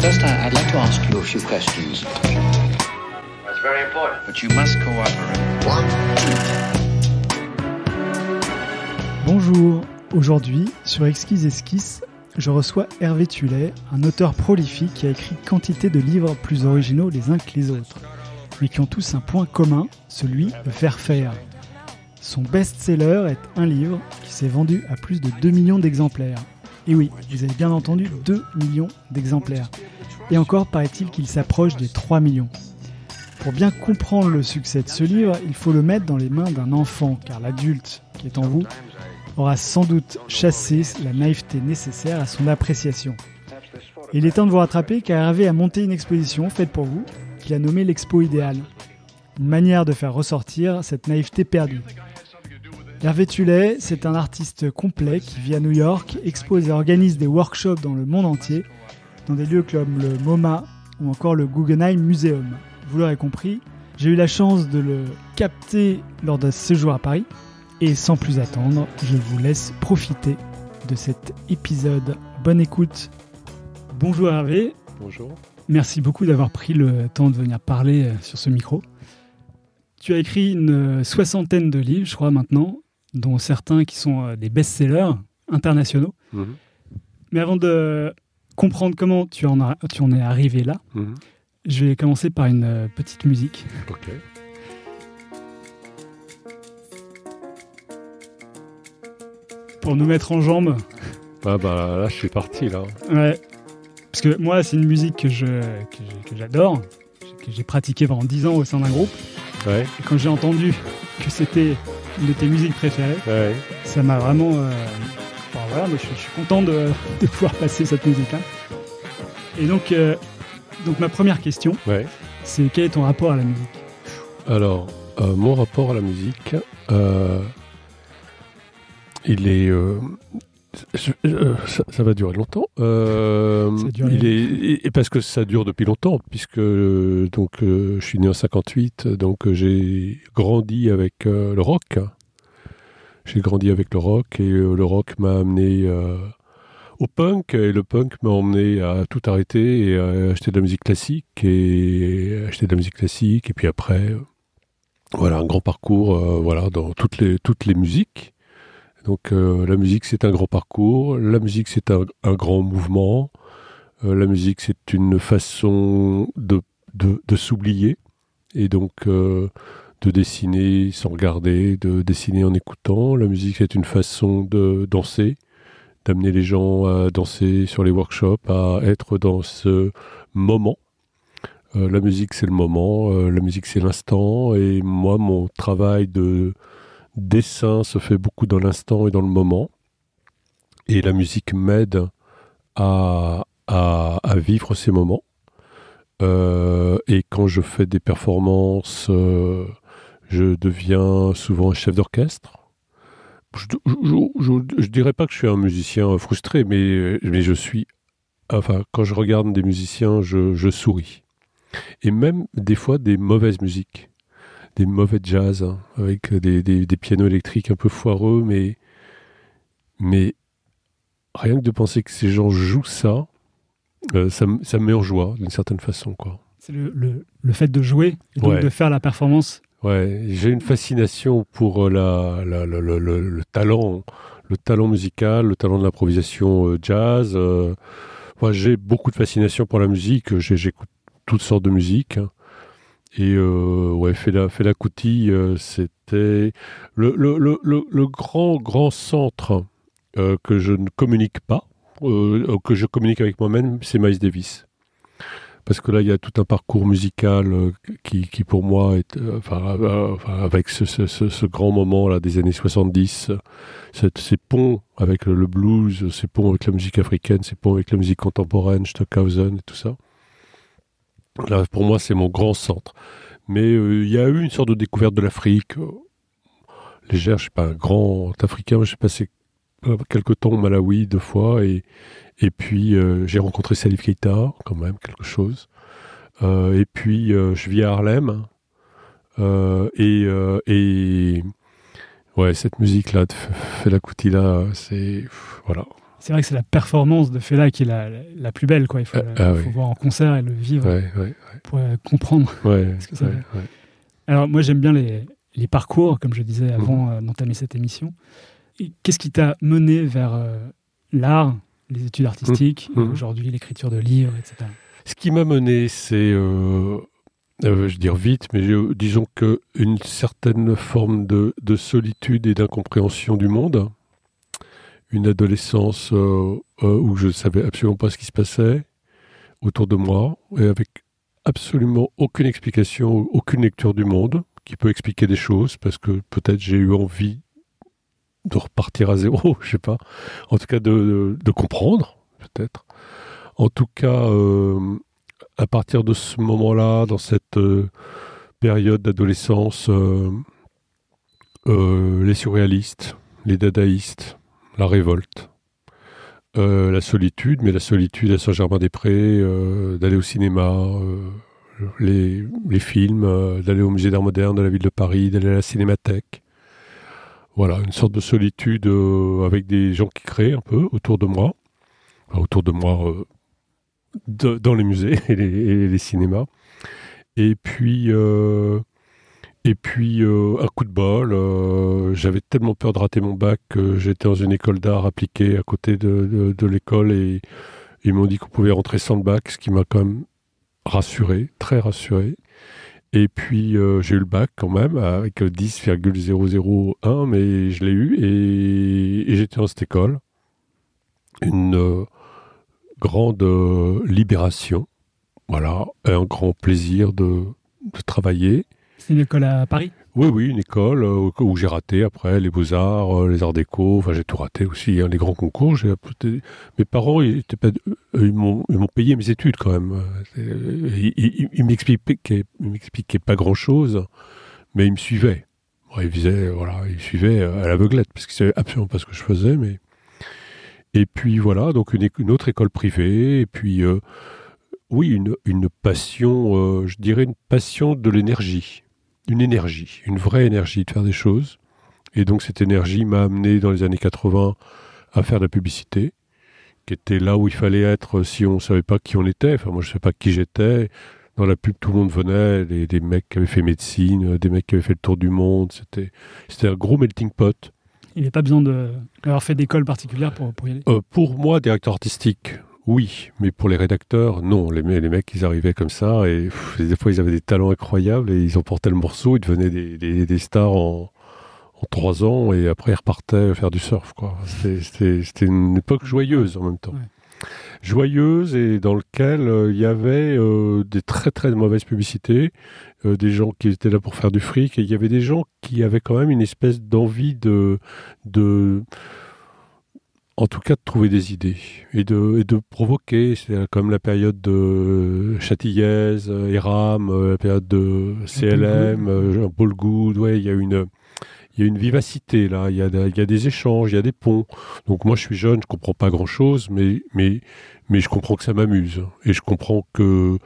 First, I'd like to ask you a few questions. That's very important. But you must cooperate. Bonjour, aujourd'hui, sur Exquise Esquisse, je reçois Hervé Tullet, un auteur prolifique qui a écrit quantité de livres plus originaux les uns que les autres, mais qui ont tous un point commun, celui de faire faire. Son best-seller est un livre qui s'est vendu à plus de 2 millions d'exemplaires. Et oui, vous avez bien entendu, 2 millions d'exemplaires. Et encore paraît-il qu'il s'approche des 3 millions. Pour bien comprendre le succès de ce livre, il faut le mettre dans les mains d'un enfant, car l'adulte qui est en vous aura sans doute chassé la naïveté nécessaire à son appréciation. Et il est temps de vous rattraper, car Hervé a monté une exposition faite pour vous, qu'il a nommée l'Expo Idéale. Une manière de faire ressortir cette naïveté perdue. Hervé Tullet, c'est un artiste complet qui vit à New York, expose et organise des workshops dans le monde entier, dans des lieux comme le MoMA ou encore le Guggenheim Museum. Vous l'aurez compris, j'ai eu la chance de le capter lors d'un séjour à Paris. Et sans plus attendre, je vous laisse profiter de cet épisode. Bonne écoute. Bonjour Hervé. Bonjour. Merci beaucoup d'avoir pris le temps de venir parler sur ce micro. Tu as écrit une 60aine de livres, je crois maintenant, dont certains qui sont des best-sellers internationaux. Mmh. Mais avant de comprendre comment tu en es arrivé là, je vais commencer par une petite musique. Ok. Pour nous mettre en jambes. Ah bah là, je suis parti là. Ouais. Parce que moi, c'est une musique que j'adore, que j'ai pratiquée pendant 10 ans au sein d'un groupe. Ouais. Et quand j'ai entendu que c'était une de tes musiques préférées, ouais. Ça m'a vraiment... voilà, mais je suis content de pouvoir passer cette musique-là. Et donc ma première question, ouais. C'est quel est ton rapport à la musique ? Alors, mon rapport à la musique, il est... ça va durer longtemps. Et parce que ça dure depuis longtemps, puisque je suis né en 58, donc j'ai grandi avec le rock. J'ai grandi avec le rock et le rock m'a amené au punk, et le punk m'a emmené à tout arrêter et à acheter de la musique classique et puis après, voilà, un grand parcours, dans toutes les musiques. Donc la musique, c'est un grand parcours, la musique, c'est un grand mouvement, la musique, c'est une façon de s'oublier, et donc de dessiner sans regarder, de dessiner en écoutant. La musique, c'est une façon de danser, d'amener les gens à danser sur les workshops, à être dans ce moment. La musique, c'est le moment, la musique, c'est l'instant, et moi, mon travail de dessin se fait beaucoup dans l'instant et dans le moment, et la musique m'aide à vivre ces moments, et quand je fais des performances, je deviens souvent un chef d'orchestre. Je dirais pas que je suis un musicien frustré, mais je suis, quand je regarde des musiciens, je souris, et même des fois des mauvaises musiques, des mauvais jazz, hein, avec des pianos électriques un peu foireux, mais rien que de penser que ces gens jouent ça, ça me met en joie, d'une certaine façon, quoi. C'est le fait de jouer, et donc de faire la performance. Ouais, j'ai une fascination pour le talent musical, le talent de l'improvisation jazz. J'ai beaucoup de fascination pour la musique, j'écoute toutes sortes de musique, hein. Et Fela Kuti, c'était le grand centre que je ne communique pas, que je communique avec moi-même, c'est Miles Davis. Parce que là, il y a tout un parcours musical qui pour moi est, avec ce grand moment là des années 70, ces ponts avec le blues, ces ponts avec la musique africaine, ces ponts avec la musique contemporaine, Stockhausen et tout ça. Là, pour moi, c'est mon grand centre. Mais il y a eu une sorte de découverte de l'Afrique légère. Je ne suis pas un grand Africain, mais j'ai passé quelques temps au Malawi 2 fois. Et puis, j'ai rencontré Salif Keïta, quand même, quelque chose. Et puis, je vis à Harlem. Cette musique-là, de Fela Kuti, là, c'est... Voilà. C'est vrai que c'est la performance de Fela qui est la plus belle, quoi. Il faut voir en concert et le vivre pour comprendre ce que ça fait. Ouais. Alors, moi, j'aime bien les parcours, comme je disais avant d'entamer cette émission. Et qu'est-ce qui t'a mené vers l'art, les études artistiques, et aujourd'hui l'écriture de livres, etc. Ce qui m'a mené, c'est, je veux dire vite, mais disons qu'une certaine forme de solitude et d'incompréhension du monde. Une adolescence où je ne savais absolument pas ce qui se passait autour de moi, et avec absolument aucune explication, aucune lecture du monde qui peut expliquer des choses, parce que peut-être j'ai eu envie de repartir à zéro, je sais pas. En tout cas, de comprendre, peut-être. En tout cas, à partir de ce moment-là, dans cette période d'adolescence, les surréalistes, les dadaïstes, la révolte, la solitude, mais la solitude à Saint-Germain-des-Prés, d'aller au cinéma, les films, d'aller au musée d'art moderne de la ville de Paris, d'aller à la cinémathèque. Voilà, une sorte de solitude avec des gens qui créent un peu autour de moi. Dans les musées et les cinémas. Et puis un coup de bol. J'avais tellement peur de rater mon bac que j'étais dans une école d'art appliquée à côté de l'école et ils m'ont dit qu'on pouvait rentrer sans le bac, ce qui m'a quand même rassuré, très rassuré. Et puis j'ai eu le bac quand même avec 10,001, mais je l'ai eu et j'étais dans cette école. Une grande libération, voilà, un grand plaisir de travailler. C'est une école à Paris ? Oui, une école où j'ai raté après les beaux-arts, les arts déco, enfin j'ai tout raté aussi, les grands concours. Mes parents, ils m'ont payé mes études quand même. Ils m'expliquaient pas grand-chose, mais ils me suivaient. Ils me suivaient à l'aveuglette, parce qu'ils savaient absolument pas ce que je faisais, mais... Et puis voilà, donc une autre école privée, et puis une passion, je dirais une passion de l'énergie. Une vraie énergie de faire des choses. Et donc cette énergie m'a amené dans les années 80 à faire de la publicité, qui était là où il fallait être si on ne savait pas qui on était. Enfin moi je ne savais pas qui j'étais. Dans la pub tout le monde venait, des mecs qui avaient fait médecine, des mecs qui avaient fait le tour du monde. C'était un gros melting pot. Il n'y a pas besoin d'avoir fait d'école particulière pour y aller. Pour moi, directeur artistique, oui. Mais pour les rédacteurs, non. Les mecs, ils arrivaient comme ça et des fois, ils avaient des talents incroyables et ils emportaient le morceau. Ils devenaient des stars en 3 ans et après, ils repartaient faire du surf, quoi. C'était une époque joyeuse en même temps. Ouais. Joyeuse et dans laquelle il y avait des très très mauvaises publicités, des gens qui étaient là pour faire du fric, et il y avait des gens qui avaient quand même une espèce d'envie en tout cas de trouver des idées et de provoquer. C'est comme la période de Châtillaise, Eram, la période de CLM, Jean-Paul Goude. Ouais, il y a une vivacité là, il y a des échanges, il y a des ponts. Donc moi je suis jeune, je comprends pas grand-chose, mais je comprends que ça m'amuse et je comprends que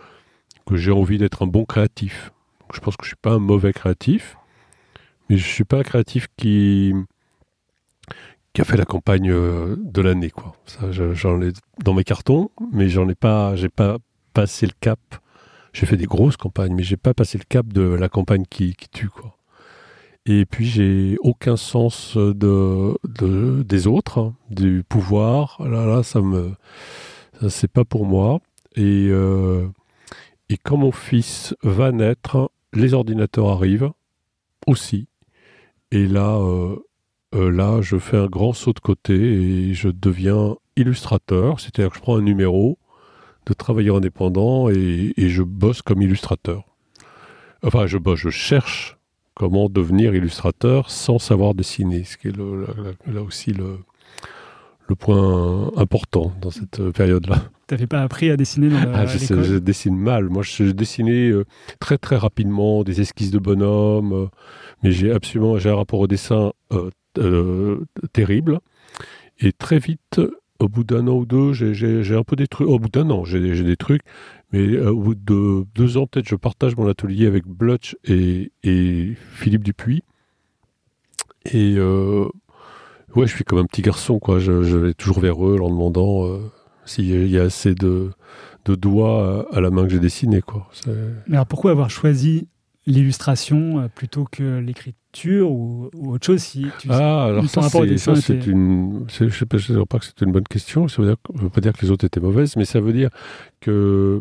j'ai envie d'être un bon créatif. Donc, je pense que je suis pas un mauvais créatif, mais je suis pas un créatif qui a fait la campagne de l'année, quoi. Ça, j'en ai dans mes cartons, mais j'ai pas passé le cap. J'ai fait des grosses campagnes, mais j'ai pas passé le cap de la campagne qui tue, quoi. Et puis, j'ai aucun sens des autres, hein, du pouvoir. Là, ça c'est pas pour moi. Et quand mon fils va naître, les ordinateurs arrivent aussi. Et là, je fais un grand saut de côté et je deviens illustrateur. C'est-à-dire que je prends un numéro de travailleur indépendant et je bosse comme illustrateur. Enfin, je cherche comment devenir illustrateur sans savoir dessiner, ce qui est là aussi le point important dans cette période-là. Tu n'avais pas appris à dessiner dans l'école ? Je dessine mal. Moi, je dessinais très très rapidement des esquisses de bonhommes, mais j'ai un rapport au dessin terrible. Et très vite, au bout d'un an ou deux, j'ai un peu des trucs. Au bout d'un an, j'ai des trucs. Mais au bout de 2 ans, peut-être, je partage mon atelier avec Blutch et Philippe Dupuis. Et Ouais, je suis comme un petit garçon, quoi. Je vais toujours vers eux en leur demandant s'il y a assez de doigts à la main que j'ai dessinée, quoi. Mais alors pourquoi avoir choisi l'illustration plutôt que l'écriture ou autre chose si tu alors ton rapport au dessin je sais pas, je ne dirais pas que c'est une bonne question. Ça veut veut pas dire que les autres étaient mauvaises, mais ça veut dire que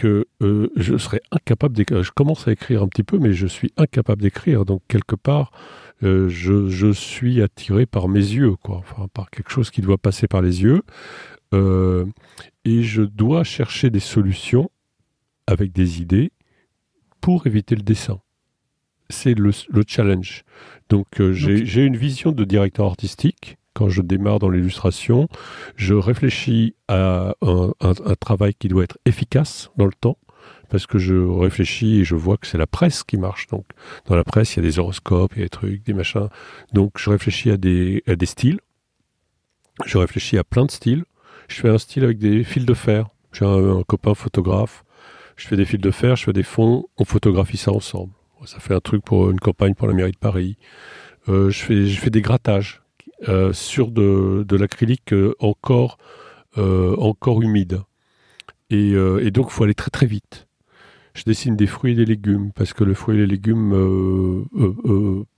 je serais incapable d'écrire. Je commence à écrire un petit peu, mais je suis incapable d'écrire. Donc, quelque part, je suis attiré par mes yeux, quoi. Enfin, par quelque chose qui doit passer par les yeux. Et je dois chercher des solutions avec des idées pour éviter le dessin. C'est le challenge. Donc, j'ai une vision de directeur artistique. Quand je démarre dans l'illustration, je réfléchis à un travail qui doit être efficace dans le temps, parce que je réfléchis et je vois que c'est la presse qui marche. Donc, dans la presse, il y a des horoscopes, il y a des trucs, des machins. Donc, je réfléchis à des styles. Je réfléchis à plein de styles. Je fais un style avec des fils de fer. J'ai un copain photographe. Je fais des fils de fer, je fais des fonds, on photographie ça ensemble. Ça fait un truc pour une campagne pour la mairie de Paris. Je fais des grattages. Sur de l'acrylique encore humide. Et donc, il faut aller très très vite. Je dessine des fruits et des légumes, parce que le fruit et les légumes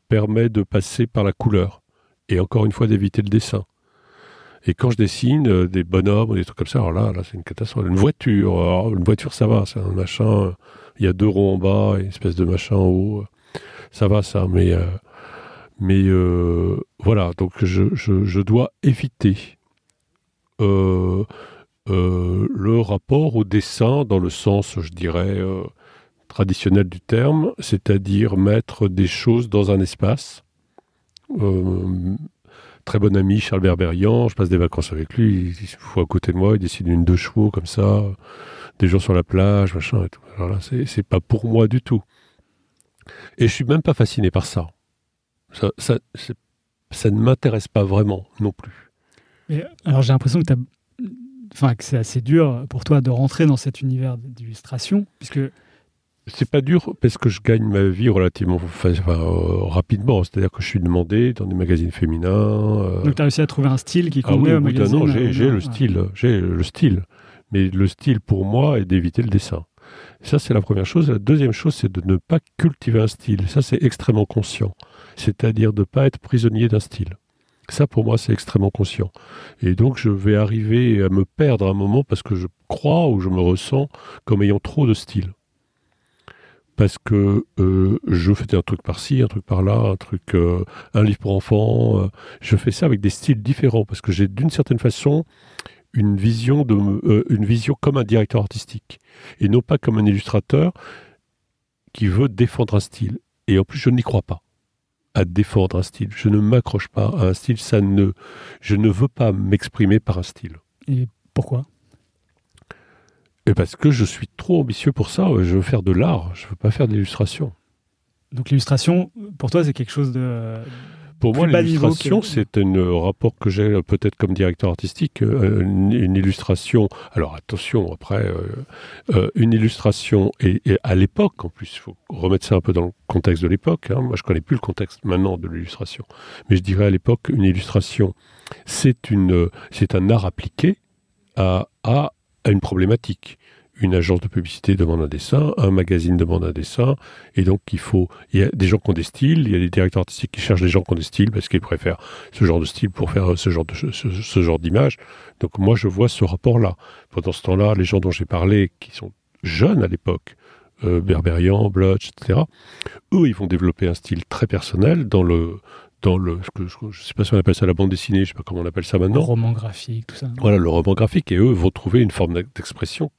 permet de passer par la couleur. Et encore une fois, d'éviter le dessin. Et quand je dessine des bonhommes ou des trucs comme ça, alors là c'est une catastrophe. Une voiture, ça va, c'est un machin. Il y a 2 ronds en bas, et une espèce de machin en haut. Ça va, ça, mais voilà, donc je dois éviter le rapport au dessin dans le sens, je dirais, traditionnel du terme, c'est-à-dire mettre des choses dans un espace. Très bon ami, Charles Berberian, je passe des vacances avec lui, il se fout à côté de moi, il dessine une 2 chevaux comme ça, des jours sur la plage, machin et tout. Alors là, c'est pas pour moi du tout. Et je suis même pas fasciné par ça. Ça ne m'intéresse pas vraiment non plus. Mais, alors j'ai l'impression que que c'est assez dur pour toi de rentrer dans cet univers d'illustration, puisque... C'est pas dur parce que je gagne ma vie relativement rapidement. C'est-à-dire que je suis demandé dans des magazines féminins. Donc tu as réussi à trouver un style qui convenait au magazine. Non, j'ai le style. Mais le style pour moi est d'éviter le dessin. Ça, c'est la première chose. La deuxième chose, c'est de ne pas cultiver un style. Ça, c'est extrêmement conscient. C'est-à-dire de ne pas être prisonnier d'un style. Ça, pour moi, c'est extrêmement conscient. Et donc, je vais arriver à me perdre à un moment parce que je crois ou je me ressens comme ayant trop de style. Parce que je fais un truc par-ci, un truc par-là, un livre pour enfants. Je fais ça avec des styles différents parce que j'ai d'une certaine façon une vision comme un directeur artistique et non pas comme un illustrateur qui veut défendre un style. Et en plus, je n'y crois pas à défendre un style. Je ne m'accroche pas à un style. Je ne veux pas m'exprimer par un style. Et pourquoi ? Et parce que je suis trop ambitieux pour ça. Je veux faire de l'art. Je ne veux pas faire d'illustration. Donc l'illustration, pour toi, c'est quelque chose de... Pour moi, l'illustration, c'est un rapport que j'ai peut-être comme directeur artistique. Une illustration... Alors attention, après, une illustration, et à l'époque, en plus, il faut remettre ça un peu dans le contexte de l'époque. Moi, je ne connais plus le contexte maintenant de l'illustration. Mais je dirais à l'époque, une illustration, c'est un art appliqué à une problématique. Une agence de publicité demande un dessin, un magazine demande un dessin, et donc il y a des gens qui ont des styles, il y a des directeurs artistiques qui cherchent des gens qui ont des styles parce qu'ils préfèrent ce genre de style pour faire ce genre d'image. Donc moi je vois ce rapport-là. Pendant ce temps-là, les gens dont j'ai parlé, qui sont jeunes à l'époque, Berberian, Bloch, etc., eux ils vont développer un style très personnel je ne sais pas si on appelle ça la bande dessinée, je ne sais pas comment on appelle ça maintenant. Le roman graphique, tout ça. Voilà, le roman graphique, et eux vont trouver une forme d'expression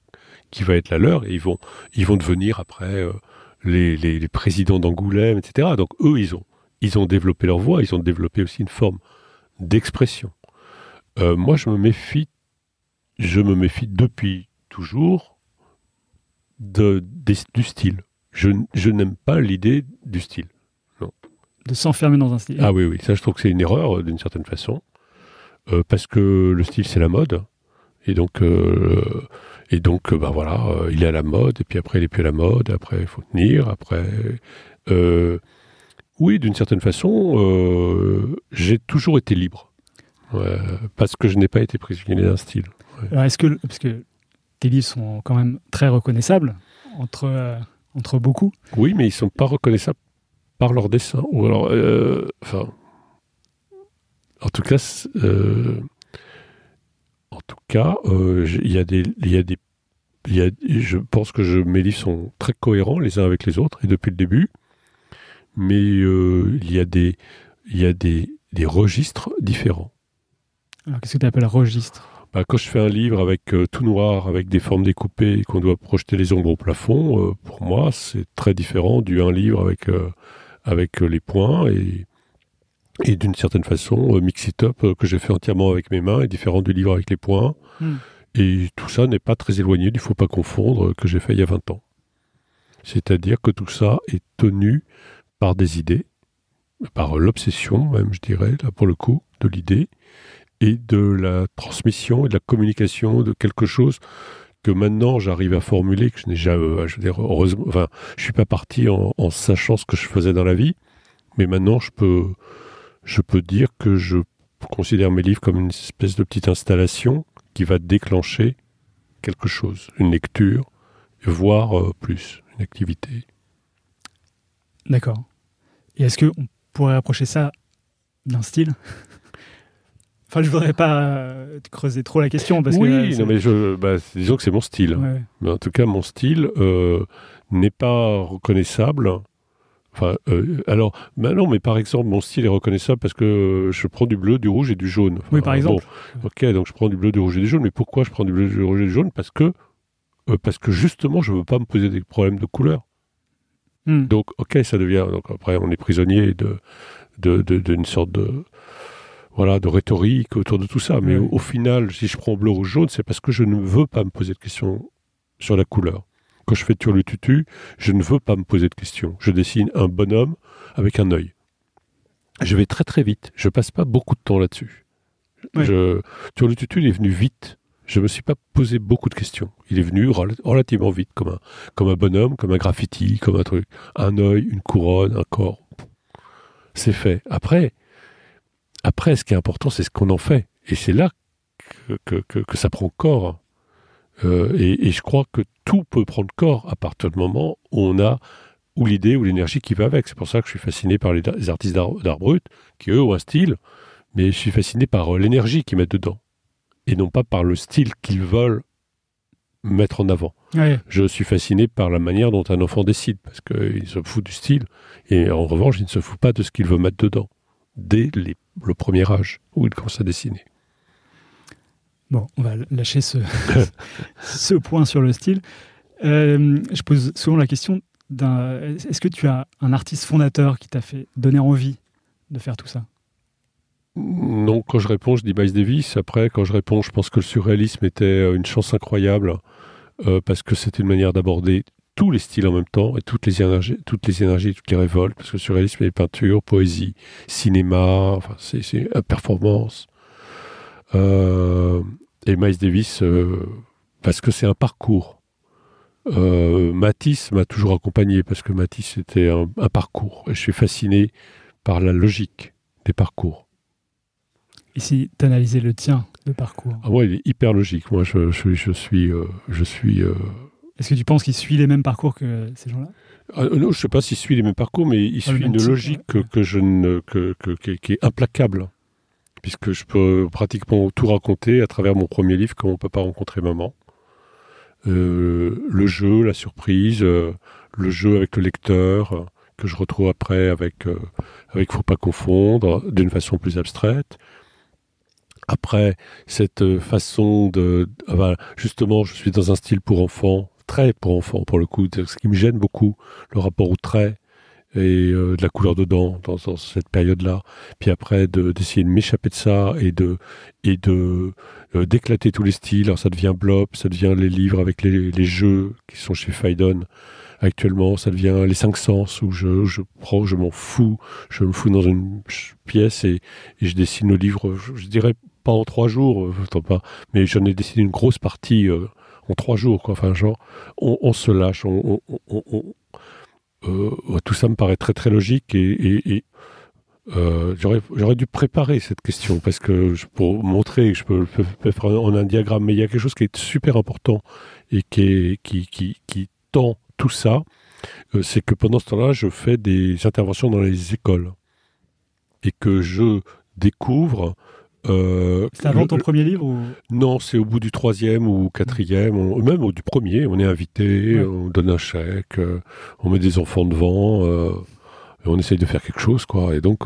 qui va être la leur, et ils vont devenir après les présidents d'Angoulême, etc. Donc eux, ils ont développé leur voix, ils ont développé aussi une forme d'expression. Moi, je me méfie depuis toujours du style. Je n'aime pas l'idée du style. Non. De s'enfermer dans un style. Ah oui, ça je trouve que c'est une erreur d'une certaine façon, parce que le style c'est la mode, et donc voilà, il est à la mode, et puis après il est plus à la mode, après il faut tenir, après Oui, d'une certaine façon, j'ai toujours été libre. Parce que je n'ai pas été prisonnier d'un style. Ouais. Alors parce que tes livres sont quand même très reconnaissables entre beaucoup. Oui, mais ils ne sont pas reconnaissables par leur dessin. Ou alors, en tout cas, je pense que mes livres sont très cohérents les uns avec les autres, et depuis le début. Mais il y a des registres différents. Alors, qu'est-ce que tu appelles registre ? Quand je fais un livre avec tout noir, avec des formes découpées, et qu'on doit projeter les ombres au plafond, pour moi, c'est très différent d'un livre avec les points et d'une certaine façon, Mix It Up, que j'ai fait entièrement avec mes mains, est différent du livre avec les points. Et tout ça n'est pas très éloigné du Faut pas confondre que j'ai fait il y a 20 ans. C'est-à-dire que tout ça est tenu par des idées, par l'obsession même, je dirais, là pour le coup, de l'idée, et de la transmission et de la communication de quelque chose que maintenant j'arrive à formuler, que je n'ai jamais, je veux dire, heureusement, je suis pas parti en sachant ce que je faisais dans la vie, mais maintenant je peux dire que je considère mes livres comme une espèce de petite installation qui va déclencher quelque chose, une lecture, voire plus, une activité. D'accord. Et est-ce qu'on pourrait rapprocher ça d'un style ? Enfin, je voudrais pas creuser trop la question. Parce disons que c'est mon style. Ouais. Mais en tout cas, mon style n'est pas reconnaissable. Non, mais par exemple, mon style est reconnaissable parce que je prends du bleu, du rouge et du jaune. Oui, par exemple. Donc je prends du bleu, du rouge et du jaune. Mais pourquoi je prends du bleu, du rouge et du jaune ? Parce que justement, je ne veux pas me poser des problèmes de couleur. Donc, ça devient... Donc après, on est prisonnier d'une sorte de rhétorique autour de tout ça. Mais au final, si je prends bleu, rouge, jaune, c'est parce que je ne veux pas me poser de questions sur la couleur. Quand je fais Turlututu, je ne veux pas me poser de questions. Je dessine un bonhomme avec un œil. Je vais très très vite. Je passe pas beaucoup de temps là-dessus. Turlututu, il est venu vite. Je ne me suis pas posé beaucoup de questions. Il est venu relativement vite, comme un bonhomme, comme un graffiti, comme un truc. Un œil, une couronne, un corps. C'est fait. Après, ce qui est important, c'est ce qu'on en fait. Et c'est là que ça prend corps. Et je crois que tout peut prendre corps à partir du moment où on a ou l'idée ou l'énergie qui va avec. C'est pour ça que je suis fasciné par les artistes d'art brut, qui eux ont un style, mais je suis fasciné par l'énergie qu'ils mettent dedans. Et non pas par le style qu'ils veulent mettre en avant. Ouais. Je suis fasciné par la manière dont un enfant décide, parce qu'il se fout du style, et en revanche, il ne se fout pas de ce qu'il veut mettre dedans, dès le premier âge, où il commence à dessiner. Bon, on va lâcher ce point sur le style. Je pose souvent la question est-ce que tu as un artiste fondateur qui t'a fait donner envie de faire tout ça ? Non, quand je réponds, je dis Miles Davis. Après, quand je réponds, je pense que le surréalisme était une chance incroyable parce que c'était une manière d'aborder tous les styles en même temps et toutes les énergies, toutes les révoltes. Parce que le surréalisme, est peinture, poésie, cinéma, c'est une performance. Et Miles Davis, parce que c'est un parcours. Matisse m'a toujours accompagné parce que Matisse était un parcours. Et je suis fasciné par la logique des parcours. Et si tu analysais le tien de parcours ? Il est hyper logique. Moi, je suis. Est-ce que tu penses qu'il suit les mêmes parcours que ces gens-là ? Non, je ne sais pas s'il suit les mêmes parcours, mais il suit une logique qui est implacable. Puisque je peux pratiquement tout raconter à travers mon premier livre, Comment on ne peut pas rencontrer maman. Le jeu, la surprise, le jeu avec le lecteur, que je retrouve après avec Faut pas confondre, d'une façon plus abstraite. Après, cette façon justement, je suis dans un style pour enfants, très pour enfants pour le coup, ce qui me gêne beaucoup, le rapport au trait et de la couleur dedans dans cette période-là. Puis après, d'essayer de m'échapper de ça et d'éclater tous les styles. Alors ça devient Blob, ça devient les livres avec les jeux qui sont chez Phaidon actuellement, ça devient les 5 sens où je m'en fous, je me fous dans une pièce et je dessine le livre, je dirais pas en 3 jours, mais j'en ai dessiné une grosse partie en 3 jours, quoi. Enfin, genre, on se lâche, tout ça me paraît très très logique et j'aurais dû préparer cette question parce que pour montrer que je peux faire en un diagramme, mais il y a quelque chose qui est super important et qui tend tout ça, c'est que pendant ce temps-là, je fais des interventions dans les écoles et que je découvre. C'est avant ton premier livre ou... Non, c'est au bout du 3e ou 4e, même du premier, on est invité, Ouais. on donne un chèque, on met des enfants devant, et on essaye de faire quelque chose, quoi. Et donc,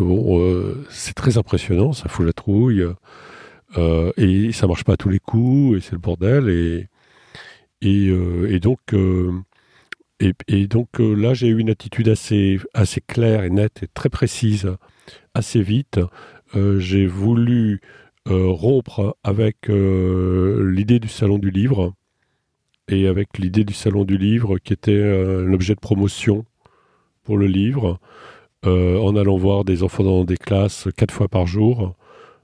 c'est très impressionnant, ça fout la trouille, et ça marche pas à tous les coups, et c'est le bordel, et donc, là, j'ai eu une attitude assez claire et nette et très précise, assez vite. J'ai voulu rompre avec l'idée du salon du livre et avec l'idée du salon du livre qui était un objet de promotion pour le livre, en allant voir des enfants dans des classes 4 fois par jour,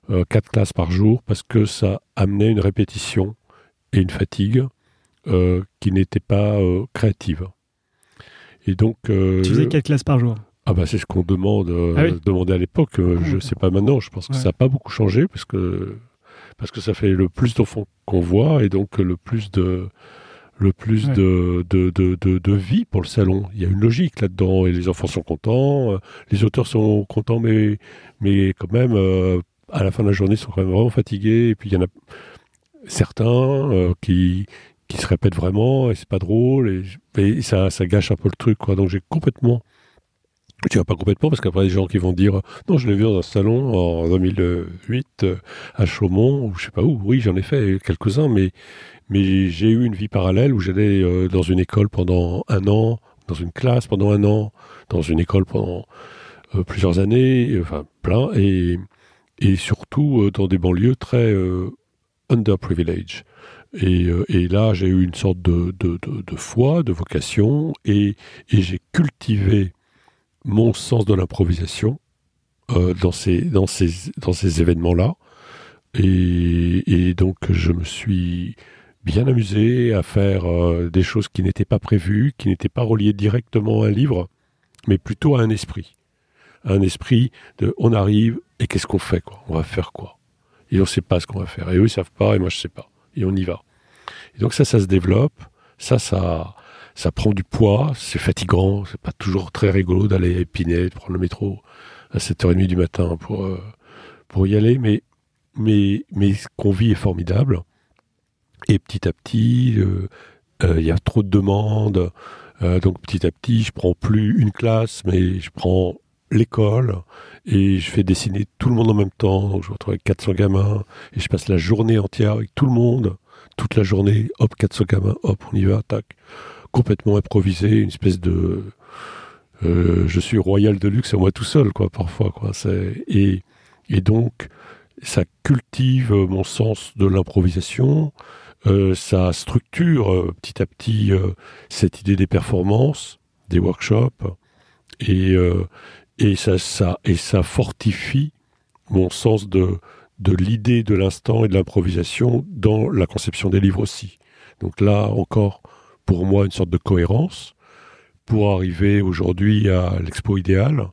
4 classes par jour, parce que ça amenait une répétition et une fatigue qui n'était pas créative. Et donc, Tu faisais 4 classes par jour? Ah bah c'est ce qu'on oui. demandait à l'époque. Je sais pas maintenant. Je pense que ça n'a pas beaucoup changé parce que ça fait le plus d'enfants qu'on voit et donc le plus de vie pour le salon. Il y a une logique là-dedans et les enfants sont contents, les auteurs sont contents, mais quand même à la fin de la journée ils sont quand même vraiment fatigués. Et puis il y en a certains qui se répètent vraiment et c'est pas drôle et ça gâche un peu le truc, quoi. Donc j'ai complètement... Je dirais pas complètement, parce qu'après, il y a des gens qui vont dire « Non, je l'ai vu dans un salon en 2008 à Chaumont, ou je sais pas où. » Oui, j'en ai fait quelques-uns, mais j'ai eu une vie parallèle où j'allais dans une école pendant 1 an, dans une classe pendant 1 an, dans une école pendant plusieurs années, enfin plein, et surtout dans des banlieues très underprivileged. Et là, j'ai eu une sorte de foi, de vocation, et j'ai cultivé mon sens de l'improvisation dans ces événements-là. Et donc, je me suis bien amusé à faire des choses qui n'étaient pas prévues, qui n'étaient pas reliées directement à un livre, mais plutôt à un esprit. Un esprit de « on arrive, et qu'est-ce qu'on fait, quoi ? On va faire quoi ?» Et on ne sait pas ce qu'on va faire. Et eux, ils ne savent pas, et moi, je ne sais pas. Et on y va. Et donc ça se développe. Ça prend du poids, c'est fatigant, c'est pas toujours très rigolo d'aller à Épinay, de prendre le métro à 7h30 du matin pour y aller, mais ce qu'on vit est formidable. Et petit à petit, il y a trop de demandes, donc petit à petit, je prends plus une classe, mais je prends l'école, et je fais dessiner tout le monde en même temps, donc je me retrouve avec 400 gamins, et je passe la journée entière avec tout le monde, toute la journée, hop, 400 gamins, hop, on y va, tac. Complètement improvisé, une espèce de... je suis royal de luxe à moi tout seul, quoi, parfois, quoi. Et donc, ça cultive mon sens de l'improvisation, ça structure petit à petit cette idée des performances, des workshops, et ça fortifie mon sens de l'idée de l'instant et de l'improvisation dans la conception des livres aussi. Donc là, encore... pour moi, une sorte de cohérence pour arriver aujourd'hui à l'expo idéale,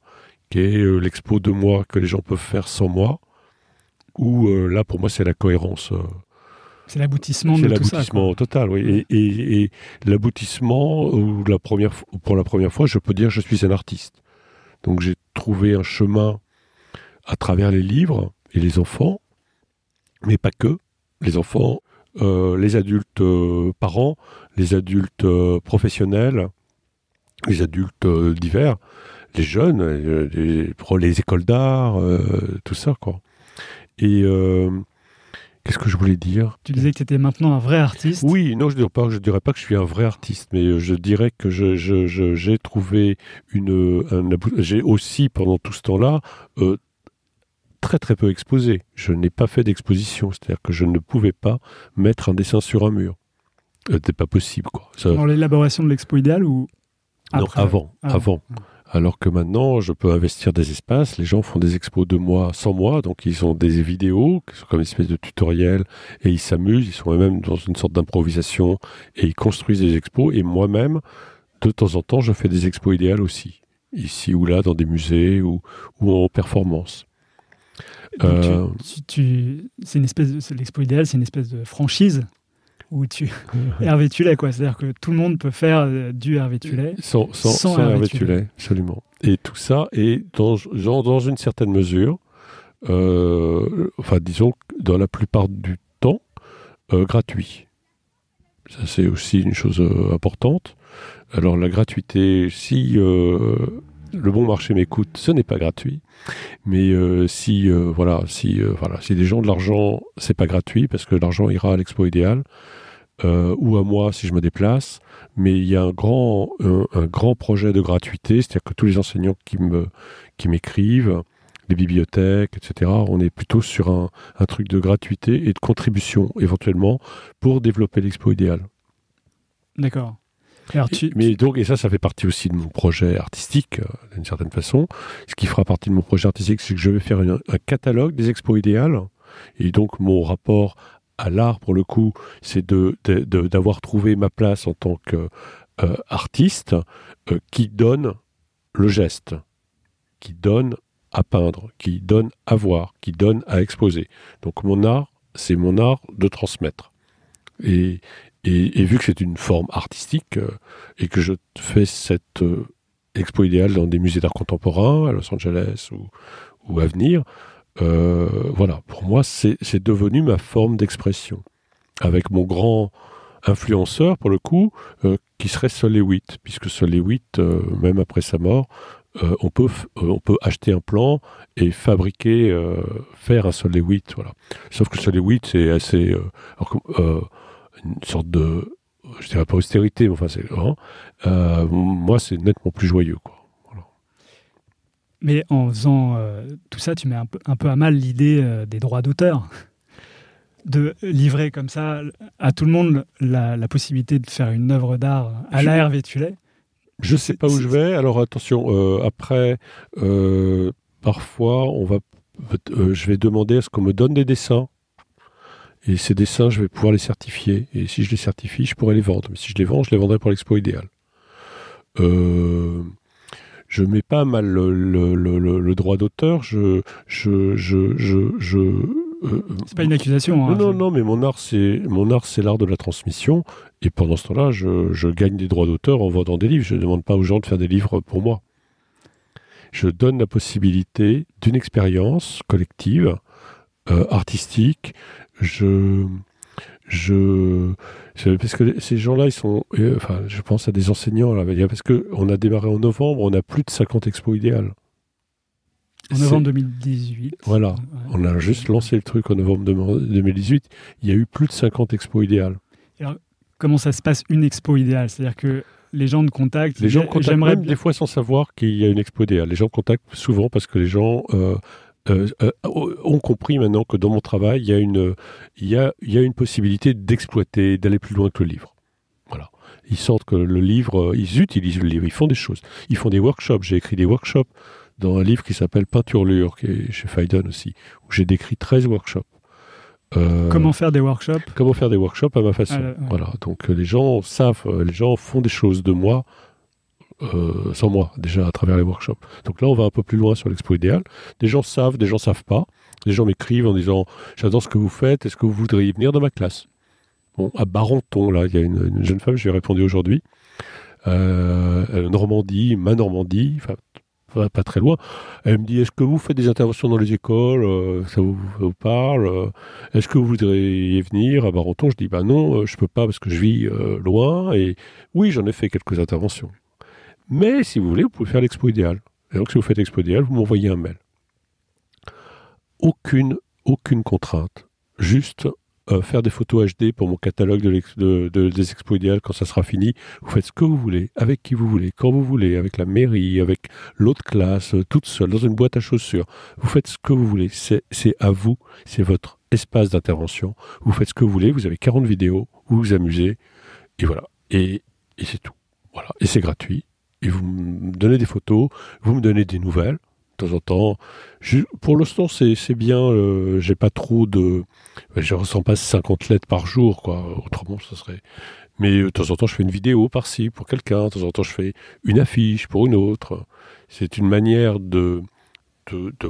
qui est l'expo de moi que les gens peuvent faire sans moi, où là, pour moi, c'est la cohérence. C'est l'aboutissement de tout ça. C'est l'aboutissement total, oui. Et l'aboutissement, où pour la première fois, je peux dire que je suis un artiste. Donc j'ai trouvé un chemin à travers les livres et les enfants, mais pas que. Les enfants, les adultes parents, les adultes professionnels, les adultes divers, les jeunes, les écoles d'art, tout ça, quoi. Et qu'est-ce que je voulais dire ? Tu disais que tu étais maintenant un vrai artiste. Oui, non, je ne dirais pas que je suis un vrai artiste, mais je dirais que j'ai trouvé j'ai aussi, pendant tout ce temps-là, très très peu exposé. Je n'ai pas fait d'exposition, c'est-à-dire que je ne pouvais pas mettre un dessin sur un mur. C'était pas possible, quoi. Dans l'élaboration de l'expo idéale ou après ? Non, avant. Alors que maintenant, je peux investir des espaces. Les gens font des expos de moi, sans moi, donc ils ont des vidéos qui sont comme une espèce de tutoriel et ils s'amusent. Ils sont eux-mêmes dans une sorte d'improvisation et ils construisent des expos. Et moi-même, de temps en temps, je fais des expos idéales aussi, ici ou là, dans des musées ou en performance. Donc c'est une espèce l'expo idéale, c'est une espèce de franchise où Hervé Tullet, quoi. C'est-à-dire que tout le monde peut faire du Hervé Tullet sans Hervé Tullet, absolument. Et tout ça est dans une certaine mesure, disons, dans la plupart du temps, gratuit. Ça, c'est aussi une chose importante. Alors, la gratuité, si le bon marché m'écoute, ce n'est pas gratuit. Mais si des gens ont de l'argent, c'est pas gratuit parce que l'argent ira à l'expo idéale ou à moi si je me déplace. Mais il y a un grand projet de gratuité, c'est-à-dire que tous les enseignants qui m'écrivent, les bibliothèques, etc., on est plutôt sur un truc de gratuité et de contribution éventuellement pour développer l'expo idéale. D'accord. Alors, et ça fait partie aussi de mon projet artistique, d'une certaine façon. Ce qui fera partie de mon projet artistique, c'est que je vais faire un catalogue des expos idéales. Et donc, mon rapport à l'art, pour le coup, c'est d'avoir trouvé ma place en tant qu'artiste qui donne le geste, qui donne à peindre, qui donne à voir, qui donne à exposer. Donc, mon art, c'est mon art de transmettre. Et vu que c'est une forme artistique et que je fais cette expo idéale dans des musées d'art contemporain à Los Angeles ou à venir, pour moi, c'est devenu ma forme d'expression. Avec mon grand influenceur, pour le coup, qui serait Sol Lewitt, puisque Sol Lewitt, même après sa mort, on peut acheter un plan et faire un Sol Lewitt. Voilà. Sauf que Sol Lewitt, c'est assez... une sorte de, je dirais pas austérité, mais enfin c'est moi c'est nettement plus joyeux, quoi. Voilà. Mais en faisant tout ça, tu mets un peu à mal l'idée des droits d'auteur, de livrer comme ça à tout le monde la possibilité de faire une œuvre d'art à la Hervé Tullet. Je sais pas où je vais. Alors attention, après parfois je vais demander à ce qu'on me donne des dessins. Et ces dessins, je vais pouvoir les certifier. Et si je les certifie, je pourrais les vendre. Mais si je les vends, je les vendrai pour l'expo idéale. Je mets pas mal le droit d'auteur. C'est pas une accusation. Non, mais mon art, c'est l'art de la transmission. Et pendant ce temps-là, je gagne des droits d'auteur en vendant des livres. Je ne demande pas aux gens de faire des livres pour moi. Je donne la possibilité d'une expérience collective, artistique. Parce que ces gens-là, ils sont... je pense à des enseignants, là, parce qu'on a démarré en novembre, on a plus de 50 expos idéales. En novembre 2018. Voilà, on a juste lancé le truc en novembre 2018. Il y a eu plus de 50 expos idéales. Alors, comment ça se passe une expo idéale ? C'est-à-dire que les gens te contactent... Les gens contactent même des fois sans savoir qu'il y a une expo idéale. Les gens contactent souvent parce que les gens... ont compris maintenant que dans mon travail, il y a une possibilité d'exploiter, d'aller plus loin que le livre. Voilà. Ils sentent que le livre, ils utilisent le livre, ils font des choses. Ils font des workshops. J'ai écrit des workshops dans un livre qui s'appelle Peinturlure, qui est chez Phaidon aussi, où j'ai décrit 13 workshops. Comment faire des workshops ? Comment faire des workshops à ma façon. Voilà. Donc les gens savent, les gens font des choses de moi, sans moi, déjà à travers les workshops. Donc là, on va un peu plus loin sur l'expo idéale. Des gens savent pas. Des gens m'écrivent en disant « J'adore ce que vous faites, est-ce que vous voudriez venir dans ma classe ?» Bon, à Barenton, là, il y a une jeune femme, je lui ai répondu aujourd'hui, Normandie, enfin, pas très loin. Elle me dit « Est-ce que vous faites des interventions dans les écoles ça vous parle Est-ce que vous voudriez venir à Barenton ?» Je dis « Non, je peux pas parce que je vis loin. » Et oui, j'en ai fait quelques interventions. Mais si vous voulez, vous pouvez faire l'expo idéale. Et donc, si vous faites l'expo idéale, vous m'envoyez un mail. Aucune contrainte. Juste faire des photos HD pour mon catalogue des expos idéales quand ça sera fini. Vous faites ce que vous voulez, avec qui vous voulez, quand vous voulez, avec la mairie, avec l'autre classe, toute seule, dans une boîte à chaussures. Vous faites ce que vous voulez. C'est à vous. C'est votre espace d'intervention. Vous faites ce que vous voulez. Vous avez 40 vidéos. Vous vous amusez. Et voilà. Et c'est tout. Voilà. Et c'est gratuit. Et vous me donnez des photos, vous me donnez des nouvelles, de temps en temps. Pour l'instant, c'est bien, j'ai pas trop de... Je ressens pas 50 lettres par jour, quoi. Autrement, ça serait... Mais de temps en temps, je fais une vidéo par-ci pour quelqu'un. De temps en temps, je fais une affiche pour une autre. C'est une manière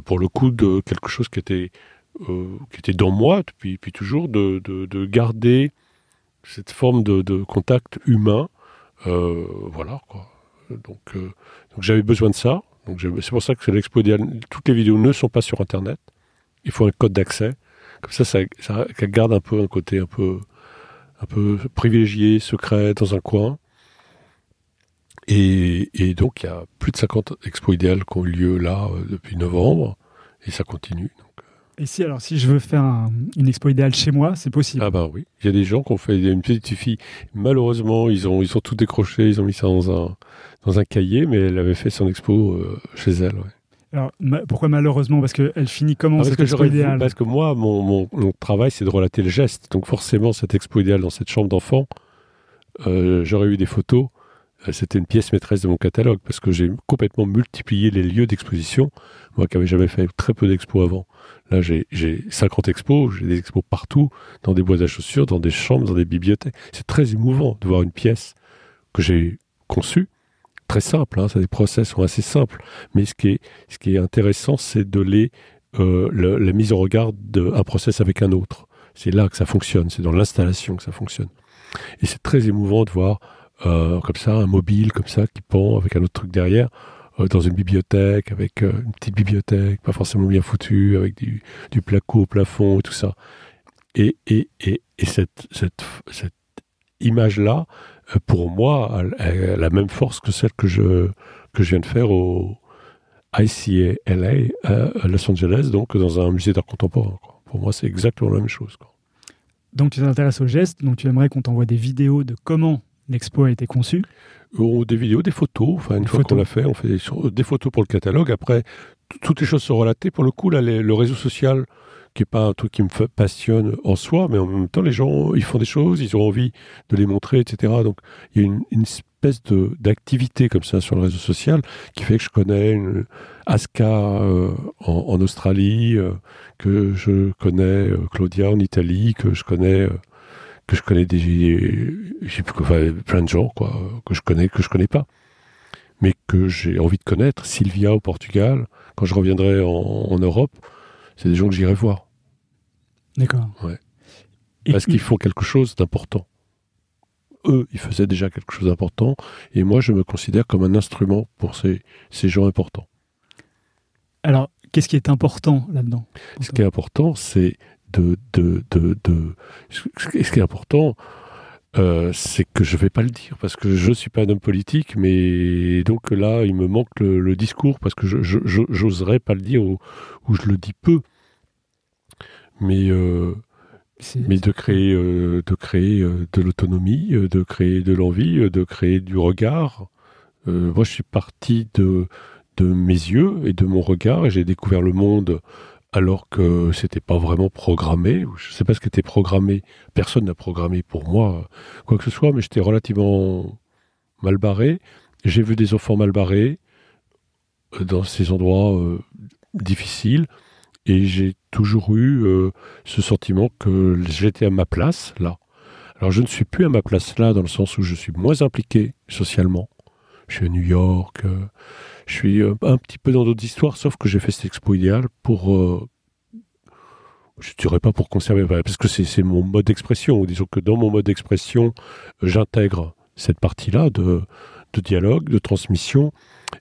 pour le coup, de quelque chose qui était dans moi depuis toujours, de garder cette forme de contact humain. Voilà, quoi. Donc j'avais besoin de ça. Donc c'est pour ça que c'est l'Expo Idéale. Toutes les vidéos ne sont pas sur Internet. Il faut un code d'accès. Comme ça garde un peu un côté un peu privilégié, secret, dans un coin. Et donc, il y a plus de 50 expos idéales qui ont eu lieu là depuis novembre. Et ça continue. Donc. Et si je veux faire une expo idéale chez moi, c'est possible? Ah ben oui. Il y a des gens qui ont fait une petite fille. Malheureusement, ils ont tout décroché. Ils ont mis ça dans un cahier. Mais elle avait fait son expo chez elle. Ouais. Alors, pourquoi malheureusement? Parce qu'elle finit comment cette expo idéale? Parce que moi, mon travail, c'est de relater le geste. Donc forcément, cette expo idéale dans cette chambre d'enfant, j'aurais eu des photos. C'était une pièce maîtresse de mon catalogue, parce que j'ai complètement multiplié les lieux d'exposition. Moi qui n'avais jamais fait très peu d'expos avant. Là, j'ai 50 expos, j'ai des expos partout, dans des boîtes à chaussures, dans des chambres, dans des bibliothèques. C'est très émouvant de voir une pièce que j'ai conçue. Très simple, ça, les process sont assez simples. Mais ce qui est intéressant, c'est la mise en regard d'un process avec un autre. C'est là que ça fonctionne, c'est dans l'installation que ça fonctionne. Et c'est très émouvant de voir comme ça, un mobile comme ça qui pend avec un autre truc derrière, dans une bibliothèque, avec une petite bibliothèque, pas forcément bien foutue, avec du placo au plafond et tout ça. Et cette image-là, pour moi, elle a la même force que celle que je viens de faire au ICALA à Los Angeles, donc dans un musée d'art contemporain, quoi. Pour moi, c'est exactement la même chose, quoi. Donc tu t'intéresses au geste, donc tu aimerais qu'on t'envoie des vidéos de comment l'expo a été conçue? Des vidéos, des photos. Enfin, une fois qu'on l'a fait, on fait des photos pour le catalogue. Après, toutes les choses sont relatées. Pour le coup, là, le réseau social, qui n'est pas un truc qui me passionne en soi, mais en même temps, les gens, ils font des choses, ils ont envie de les montrer, etc. Donc, il y a une espèce d'activité comme ça sur le réseau social qui fait que je connais Aska en Australie, que je connais Claudia en Italie, que je connais plein de gens, quoi, que je connais pas, mais que j'ai envie de connaître. Sylvia au Portugal, quand je reviendrai en Europe, c'est des gens que j'irai voir. D'accord. Ouais. Parce qu'ils font quelque chose d'important. Eux, ils faisaient déjà quelque chose d'important, et moi, je me considère comme un instrument pour ces gens importants. Alors, qu'est-ce qui est important là-dedans? Ce qui est important, c'est ce qui est important, c'est que je ne vais pas le dire, parce que je ne suis pas un homme politique, mais donc là, il me manque le discours, parce que je n'oserais pas le dire, ou je le dis peu. Mais de créer de l'autonomie, de créer de l'envie, de créer du regard. Moi, je suis parti de mes yeux et de mon regard, et j'ai découvert le monde alors que c'était pas vraiment programmé. Je sais pas ce qui était programmé. Personne n'a programmé pour moi quoi que ce soit, mais j'étais relativement mal barré. J'ai vu des enfants mal barrés dans ces endroits difficiles, et j'ai toujours eu ce sentiment que j'étais à ma place là. Alors je ne suis plus à ma place là, dans le sens où je suis moins impliqué socialement. Je suis à New York, je suis un petit peu dans d'autres histoires, sauf que j'ai fait cette expo idéale pour, je ne dirais pas pour conserver, parce que c'est mon mode d'expression. Disons que dans mon mode d'expression, j'intègre cette partie-là de dialogue, de transmission,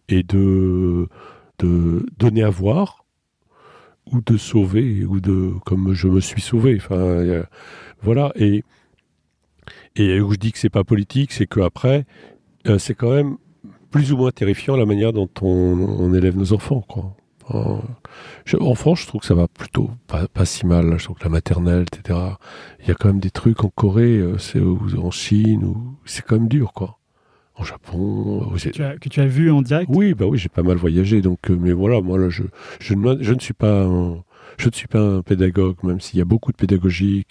et de donner à voir, ou de sauver, ou comme je me suis sauvé. Enfin, voilà. Et où je dis que c'est pas politique, c'est qu'après, c'est quand même plus ou moins terrifiant la manière dont on élève nos enfants, quoi. En France, je trouve que ça va plutôt pas si mal. Je trouve que la maternelle, etc. Il y a quand même des trucs en Corée, ou en Chine, où c'est quand même dur, quoi. En Japon. Que tu as vu en direct? Oui, oui, j'ai pas mal voyagé. Donc, mais voilà, moi là, je ne suis pas un pédagogue, même s'il y a beaucoup de pédagogie,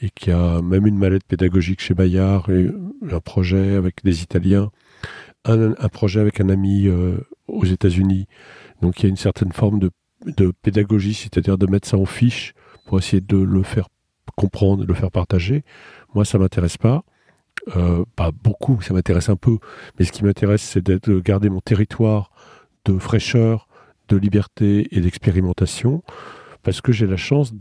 et qu'il y a même une mallette pédagogique chez Bayard, et un projet avec des Italiens, un projet avec un ami aux États-Unis. Donc il y a une certaine forme de pédagogie, c'est-à-dire de mettre ça en fiche pour essayer de le faire comprendre, de le faire partager. Moi, ça m'intéresse pas. Pas beaucoup, ça m'intéresse un peu, mais ce qui m'intéresse, c'est de garder mon territoire de fraîcheur, de liberté et d'expérimentation, parce que j'ai la chance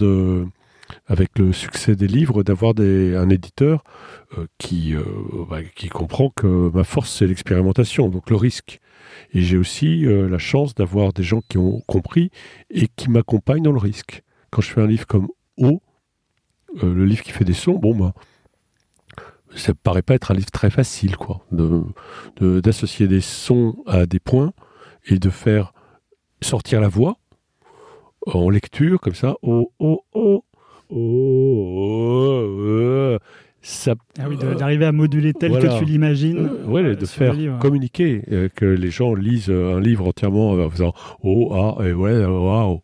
avec le succès des livres, d'avoir un éditeur qui comprend que ma force, c'est l'expérimentation, donc le risque. Et j'ai aussi la chance d'avoir des gens qui ont compris et qui m'accompagnent dans le risque. Quand je fais un livre comme O, le livre qui fait des sons, ça me paraît pas être un livre très facile, quoi, d'associer des sons à des points et de faire sortir la voix en lecture, comme ça, ça, d'arriver à moduler tel que tu l'imagines. De faire communiquer, que les gens lisent un livre entièrement en faisant waouh.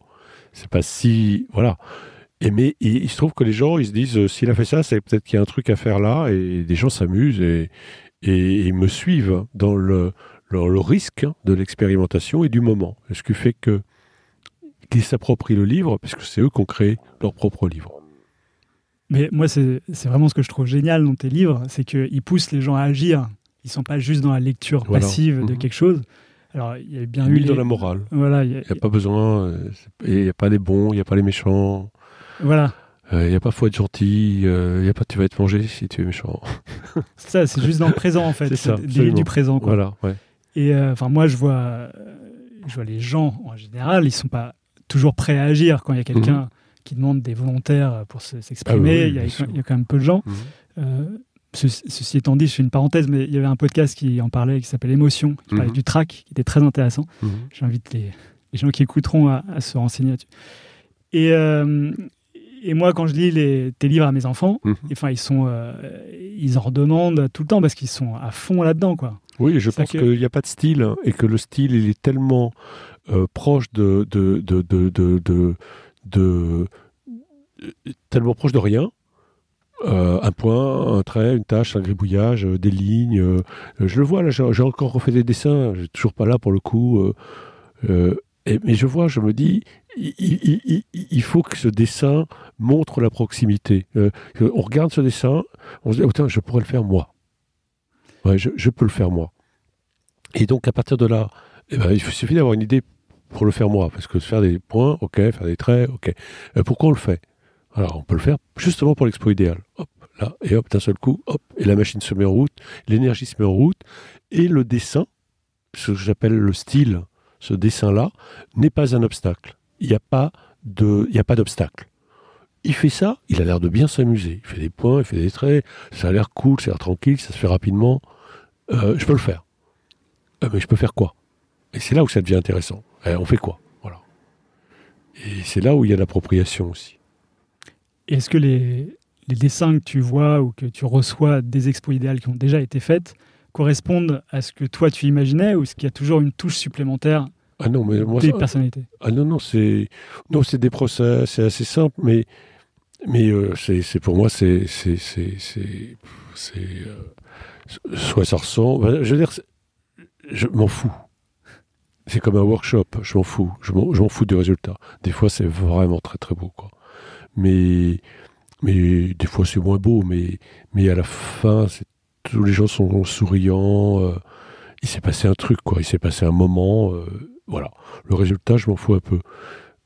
C'est pas si. Voilà. Mais il se trouve que les gens, ils se disent, s'il a fait ça, c'est peut-être qu'il y a un truc à faire là, et des gens s'amusent et ils me suivent dans le risque de l'expérimentation et du moment. Ce qui fait qu'ils s'approprient le livre, parce que c'est eux qui ont créé leur propre livre. Mais moi, c'est vraiment ce que je trouve génial dans tes livres, c'est qu'ils poussent les gens à agir. Ils ne sont pas juste dans la lecture passive de quelque chose. Alors, il y a bien eu dans la morale. Voilà, il n'y a pas besoin, il n'y a pas les bons, il n'y a pas les méchants. Voilà. Il n'y a pas faut être gentil, il n'y a pas tu vas être mangé si tu es méchant. C'est ça, c'est juste dans le présent en fait. C'est ça, du présent, quoi. Voilà, ouais. Et moi, je vois les gens en général, ils ne sont pas toujours prêts à agir quand il y a quelqu'un qui demande des volontaires pour s'exprimer. Il y a quand même peu de gens. Ceci étant dit, je fais une parenthèse, mais il y avait un podcast qui en parlait, qui s'appelle Émotion, qui parlait du trac, qui était très intéressant. J'invite les gens qui écouteront à se renseigner là-dessus. Et moi, quand je lis tes livres à mes enfants, ils en redemandent tout le temps parce qu'ils sont à fond là-dedans, quoi. Oui, je pense qu'il n'y a pas de style et que le style, il est tellement proche tellement proche de rien. Un point, un trait, une tache, un gribouillage, des lignes. Je le vois, là, j'ai encore refait des dessins. Je suis toujours pas là pour le coup. Mais je vois, je me dis, il faut que ce dessin montre la proximité. On regarde ce dessin, on se dit, oh, je pourrais le faire moi. Ouais, je peux le faire moi. Et donc, à partir de là, il suffit d'avoir une idée pour le faire moi. Parce que faire des points, ok, faire des traits, ok. Pourquoi on le fait ? Alors, on peut le faire justement pour l'expo idéal. Hop, là, et hop, d'un seul coup, hop, et la machine se met en route, l'énergie se met en route, et le dessin, ce que j'appelle le style, ce dessin-là, n'est pas un obstacle. Il n'y a pas d'obstacle. Il fait ça, il a l'air de bien s'amuser. Il fait des points, il fait des traits, ça a l'air cool, ça a l'air tranquille, ça se fait rapidement. Je peux le faire. Mais je peux faire quoi ? Et c'est là où ça devient intéressant. On fait quoi ? Voilà. Et c'est là où il y a l'appropriation aussi. Est-ce que les dessins que tu vois ou que tu reçois des expos idéales qui ont déjà été faites correspondent à ce que toi tu imaginais, ou est-ce qu'il y a toujours une touche supplémentaire des personnalités ? C'est des procès, c'est assez simple, mais c'est pour moi c'est soit ça ressemble. Je veux dire, je m'en fous. C'est comme un workshop, je m'en fous. Je m'en fous du résultat. Des fois, c'est vraiment très très beau, quoi. Mais des fois, c'est moins beau. Mais à la fin, tous les gens sont souriants. Il s'est passé un truc, quoi. Il s'est passé un moment. Voilà. Le résultat, je m'en fous un peu.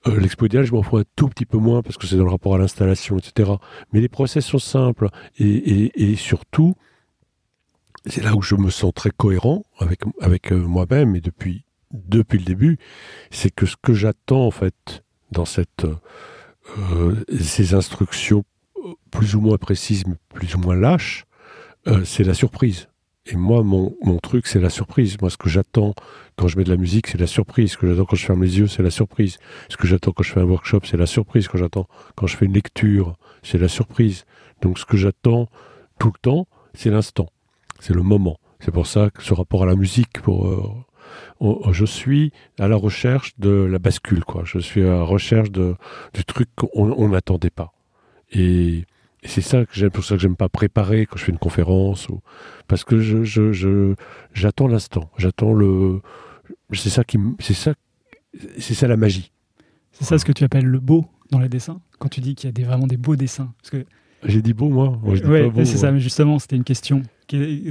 L'expo idéale, je m'en fous un tout petit peu moins parce que c'est dans le rapport à l'installation, etc. Mais les process sont simples. Et surtout, c'est là où je me sens très cohérent avec moi-même et depuis le début, c'est que ce que j'attends en fait dans ces instructions plus ou moins précises, mais plus ou moins lâches, c'est la surprise. Et moi, mon truc, c'est la surprise. Moi, ce que j'attends quand je mets de la musique, c'est la surprise. Ce que j'attends quand je ferme les yeux, c'est la surprise. Ce que j'attends quand je fais un workshop, c'est la surprise. Ce que j'attends quand je fais une lecture, c'est la surprise. Donc, ce que j'attends tout le temps, c'est l'instant. C'est le moment. C'est pour ça que ce rapport à la musique, je suis à la recherche de la bascule, quoi. Je suis à la recherche du truc qu'on n'attendait pas. Et c'est ça que j'aime, pour ça que j'aime pas préparer quand je fais une conférence, parce que j'attends l'instant. C'est ça la magie. C'est ça ce que tu appelles le beau dans les dessins, quand tu dis qu'il y a vraiment des beaux dessins. Parce que J'ai dit beau, moi. Moi je dis Ouais, pas beau, c'est ça, mais justement, c'était une question.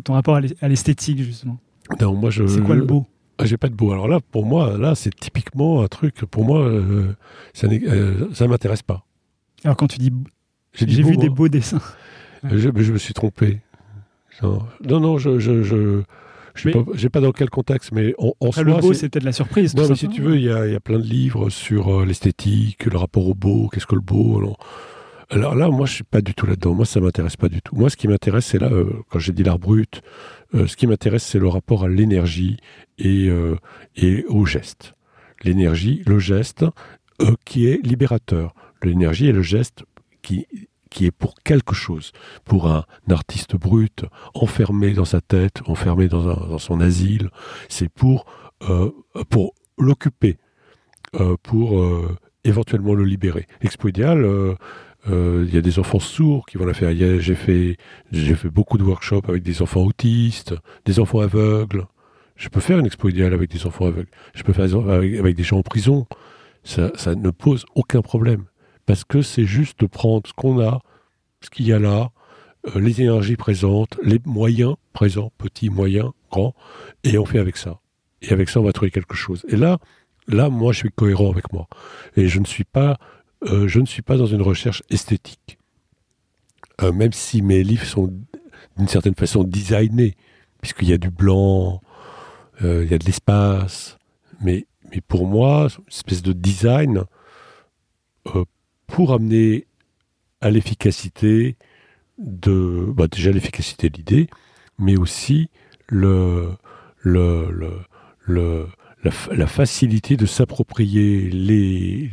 Ton rapport à l'esthétique, justement. Non, moi, C'est quoi le beau? J'ai pas de beau. Alors là, pour moi, là, c'est typiquement un truc. Pour moi, ça m'intéresse pas. Alors quand tu dis J'ai j'ai beau, vu moi. des beaux dessins. Je me suis trompé. Non, je sais pas dans quel contexte, mais en Après, soi, le beau, c'est peut-être la surprise. Non, tout mais si simplement. tu veux, il y a plein de livres sur l'esthétique, le rapport au beau, qu'est-ce que le beau. Alors là, moi, je suis pas du tout là-dedans. Moi, ça m'intéresse pas du tout. Moi, ce qui m'intéresse, c'est là, quand j'ai dit l'art brut, ce qui m'intéresse, c'est le rapport à l'énergie et au geste. L'énergie, le geste, qui est libérateur. L'énergie et le geste qui est pour quelque chose. Pour un artiste brut, enfermé dans sa tête, enfermé dans son asile, c'est pour l'occuper, pour éventuellement le libérer. Expo Idéal, il y a des enfants sourds qui vont la faire. J'ai fait beaucoup de workshops avec des enfants autistes, des enfants aveugles. Je peux faire une Expo Idéal avec des enfants aveugles. Je peux faire avec des gens en prison. Ça ne pose aucun problème. Parce que c'est juste de prendre ce qu'on a, ce qu'il y a là, les énergies présentes, les moyens présents, petits, moyens, grands, et on fait avec ça. Et avec ça, on va trouver quelque chose. Et là, moi, je suis cohérent avec moi. Et je ne suis pas dans une recherche esthétique. Même si mes livres sont, d'une certaine façon, designés, puisqu'il y a du blanc, il y a de l'espace. Mais pour moi, une espèce de design pour amener à l'efficacité déjà l'efficacité de l'idée, mais aussi la facilité de s'approprier les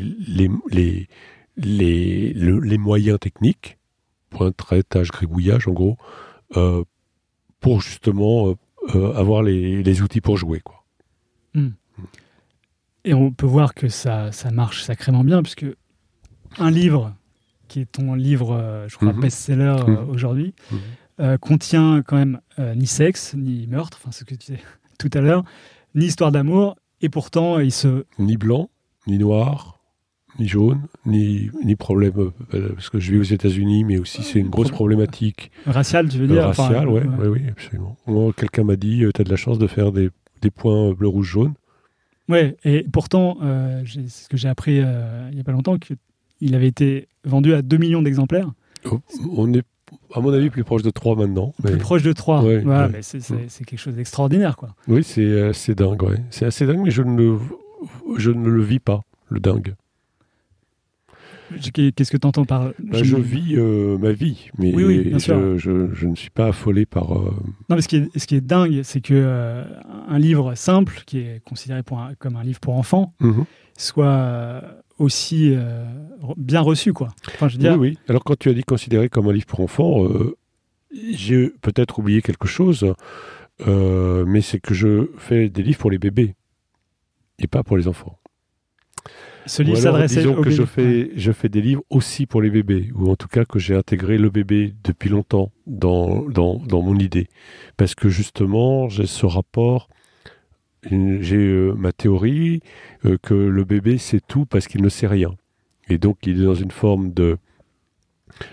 moyens techniques, pointe-trait, gribouillage en gros, pour justement avoir les outils pour jouer, quoi. Et on peut voir que ça marche sacrément bien, puisque un livre, qui est ton livre, je crois, best-seller aujourd'hui, contient quand même ni sexe, ni meurtre, enfin ce que tu disais tout à l'heure, ni histoire d'amour, et pourtant Ni blanc, ni noir, ni jaune, ni problème, parce que je vis aux États-Unis, mais aussi c'est une grosse problématique. Raciale, tu veux dire? Raciale, oui, absolument. Moi, quelqu'un m'a dit, tu as de la chance de faire des points bleu, rouge, jaune. Ouais, et pourtant, c'est ce que j'ai appris il n'y a pas longtemps, qu'il avait été vendu à 2 millions d'exemplaires. On est, à mon avis, plus proche de 3 maintenant. Plus proche de 3. Ouais, voilà, ouais. mais c'est quelque chose d'extraordinaire, quoi. Oui, c'est dingue, ouais. C'est assez dingue, mais je ne le vis pas, le dingue. Qu'est-ce que tu entends par... Je vis ma vie, mais oui, bien sûr. Je ne suis pas affolé par... Non, mais ce qui est dingue, c'est que un livre simple, qui est considéré comme un livre pour enfants, soit aussi bien reçu, quoi. Enfin, je veux dire... Oui. Alors, quand tu as dit considéré comme un livre pour enfants, j'ai peut-être oublié quelque chose, mais c'est que je fais des livres pour les bébés, et pas pour les enfants. Ce livre s'adresse disons aux que bébés. je fais des livres aussi pour les bébés, ou en tout cas que j'ai intégré le bébé depuis longtemps dans mon idée. Parce que justement, j'ai ce rapport, j'ai ma théorie que le bébé sait tout parce qu'il ne sait rien. Et donc il est dans une forme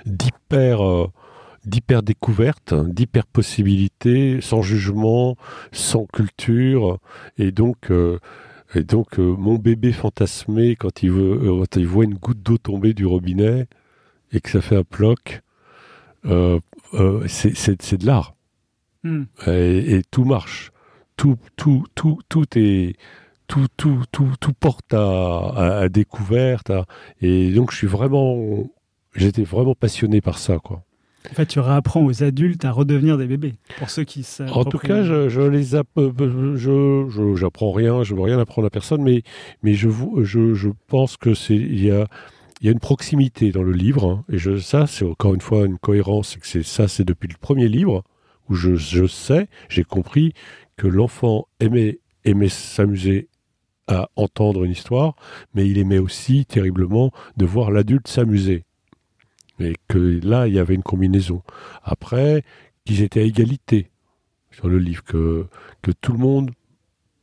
d'hyper découverte, d'hyper possibilité, sans jugement, sans culture, et donc mon bébé fantasmé, quand il voit une goutte d'eau tomber du robinet et que ça fait un ploc, c'est de l'art. Et tout marche. Tout porte à découverte. Et donc j'étais vraiment passionné par ça, quoi. En fait, tu réapprends aux adultes à redevenir des bébés. Pour ceux qui savent. En tout cas, j'apprends rien, je veux rien apprendre à personne, mais je pense que il y a une proximité dans le livre, hein, et ça, c'est encore une fois une cohérence, c'est depuis le premier livre où j'ai compris que l'enfant aimait s'amuser à entendre une histoire, mais il aimait aussi terriblement de voir l'adulte s'amuser. Et que là, il y avait une combinaison. Après, qu'ils étaient à égalité sur le livre, que tout le monde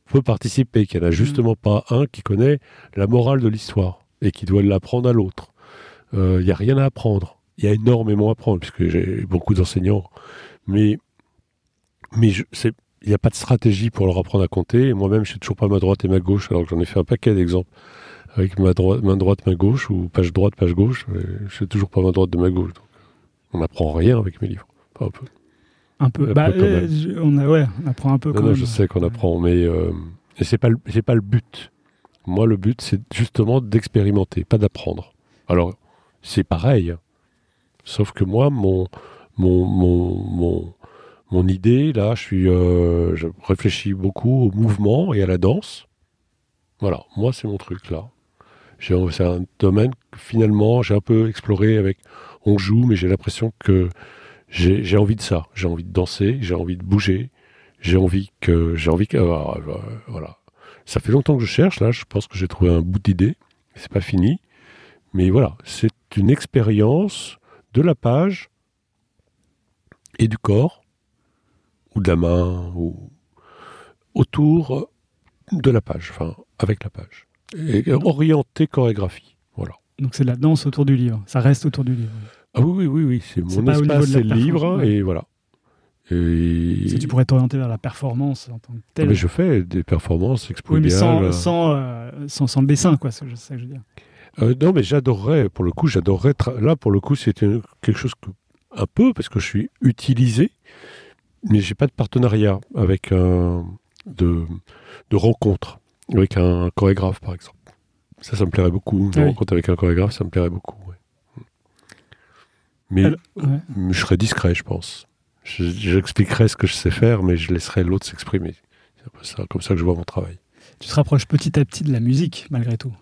peut participer, qu'il n'y en a justement pas un qui connaît la morale de l'histoire et qui doit l'apprendre à l'autre. Il n'y a rien à apprendre. il y a énormément à apprendre, puisque j'ai beaucoup d'enseignants. Mais il n'y a pas de stratégie pour leur apprendre à compter. Et moi-même, je ne sais toujours pas ma droite et ma gauche, alors que j'en ai fait un paquet d'exemples avec main droite, main gauche, ou page droite, page gauche. Je ne sais toujours pas main droite de main gauche. Donc, on n'apprend rien avec mes livres. Pas un peu. Un peu. On apprend un peu quand même. Non, je sais qu'on apprend, mais c'est pas le but. Moi, le but, c'est justement d'expérimenter, pas d'apprendre. Alors, c'est pareil. Sauf que moi, mon idée, là, je réfléchis beaucoup au mouvement et à la danse. Voilà, moi, c'est mon truc, là. C'est un domaine que, finalement, j'ai un peu exploré avec... On joue, mais j'ai l'impression que j'ai envie de ça. J'ai envie de danser, j'ai envie de bouger, j'ai envie que voilà. Ça fait longtemps que je cherche, là, je pense que j'ai trouvé un bout d'idée. C'est pas fini. Mais voilà, c'est une expérience de la page et du corps, ou de la main, ou autour de la page, enfin, avec la page. Et orienté chorégraphie, voilà. Donc c'est de la danse autour du livre, ça reste autour du livre. Ah oui, c'est mon espace, c'est le livre, et voilà. Et... Si tu pourrais t'orienter vers la performance en tant que telle. Mais je fais des performances expo-idéales. Oui, mais sans le dessin, quoi, c'est ça que je veux dire. Non, mais j'adorerais, pour le coup, là, pour le coup, c'était quelque chose un peu, parce que je suis utilisé, mais j'ai pas de partenariat avec de rencontre avec un chorégraphe, par exemple. Ça me plairait beaucoup. Une rencontre avec un chorégraphe, ça me plairait beaucoup. Ouais. Mais je serais discret, je pense. J'expliquerai ce que je sais faire, mais je laisserai l'autre s'exprimer. C'est un peu ça, comme ça que je vois mon travail. Tu te rapproches petit à petit de la musique, malgré tout.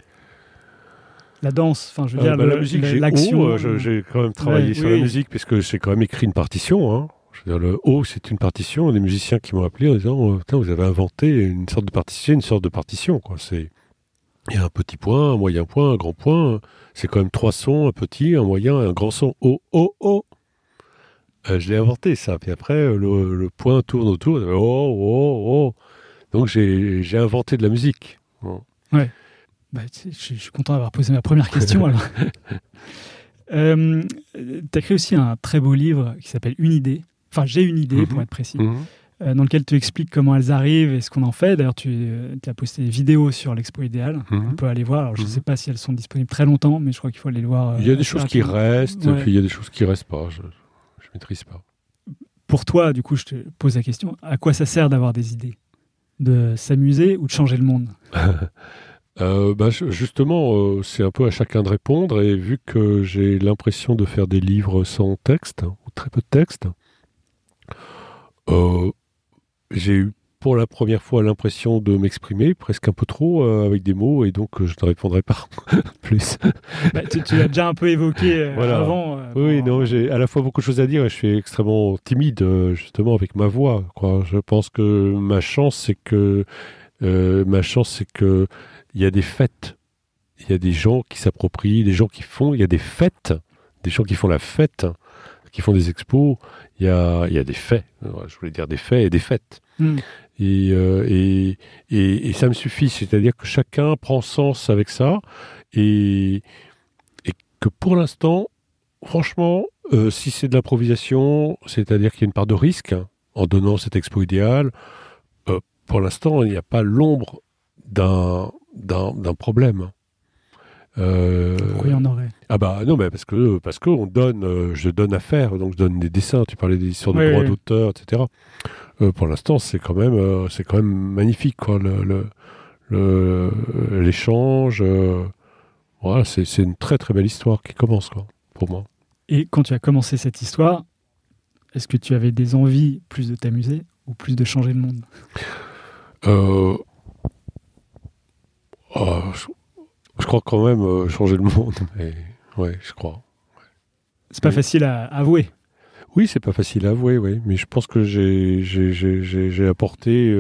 La danse, enfin, je veux dire, la musique, l'action. J'ai quand même travaillé sur la musique, parce que j'ai quand même écrit une partition. Hein. Je veux dire, le O, c'est une partition. Des musiciens qui m'ont appelé en disant « vous avez inventé une sorte de partition. Quoi. Il y a un petit point, un moyen point, un grand point. C'est quand même 3 sons, un petit, un moyen et un grand son. O, O, O. » Je l'ai inventé, ça. Puis après, le point tourne autour. Oh, oh, oh. Donc, j'ai inventé de la musique. Bon. Ouais. Je suis content d'avoir posé ma première question. Alors. Tu as créé aussi un très beau livre qui s'appelle Une idée. Enfin, j'ai une idée, pour être précis. Dans lequel tu expliques comment elles arrivent et ce qu'on en fait. D'ailleurs, tu as posté des vidéos sur l'Expo Idéale. On peut aller voir. Alors, je ne sais pas si elles sont disponibles très longtemps, mais je crois qu'il faut aller le voir. Il y a des choses qui restent, puis il y a des choses qui ne restent pas. Je ne maîtrise pas. Pour toi, du coup, je te pose la question, à quoi ça sert d'avoir des idées ? De s'amuser ou de changer le monde ? Justement, c'est un peu à chacun de répondre. Et vu que j'ai l'impression de faire des livres sans texte, ou très peu de texte, j'ai eu pour la première fois l'impression de m'exprimer presque un peu trop avec des mots, et donc je ne répondrai pas plus. Tu l'as déjà un peu évoqué avant. Oui, non, j'ai à la fois beaucoup de choses à dire et je suis extrêmement timide justement avec ma voix. Quoi. Je pense que ma chance, c'est que il y a des fêtes, il y a des gens qui s'approprient, des gens qui font, il y a des fêtes, des gens qui font la fête, qui font des expos. Il y a des faits, je voulais dire des faits et des fêtes. Et ça me suffit, c'est-à-dire que chacun prend sens avec ça, et que pour l'instant, franchement, si c'est de l'improvisation, c'est-à-dire qu'il y a une part de risque en donnant cette expo idéale, pour l'instant, il n'y a pas l'ombre d'un problème. Pourquoi il y en aurait ? Ah bah non, mais parce que on donne, je donne à faire, donc je donne des dessins. Tu parlais des histoires de droits d'auteur, etc. Pour l'instant, c'est quand même magnifique, quoi. L'échange, voilà, c'est une très très belle histoire qui commence, quoi, pour moi. Et quand tu as commencé cette histoire, est-ce que tu avais des envies plus de t'amuser ou plus de changer le monde ? Je crois quand même changer le monde, mais ouais, je crois. C'est pas facile à avouer. Oui, c'est pas facile à avouer, oui, mais je pense que j'ai apporté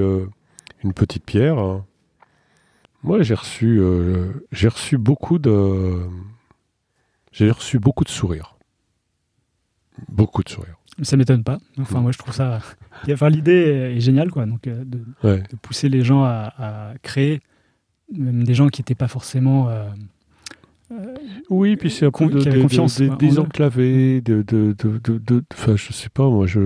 une petite pierre. Hein. Moi, j'ai reçu beaucoup de sourires. Beaucoup de sourires. Ça m'étonne pas. Enfin, moi, je trouve ça... Enfin, l'idée est géniale, quoi. Donc, de pousser les gens à créer, même des gens qui n'étaient pas forcément Oui, puis c'est un peu qui avait confiance, désenclavé, enfin, je sais pas, moi, je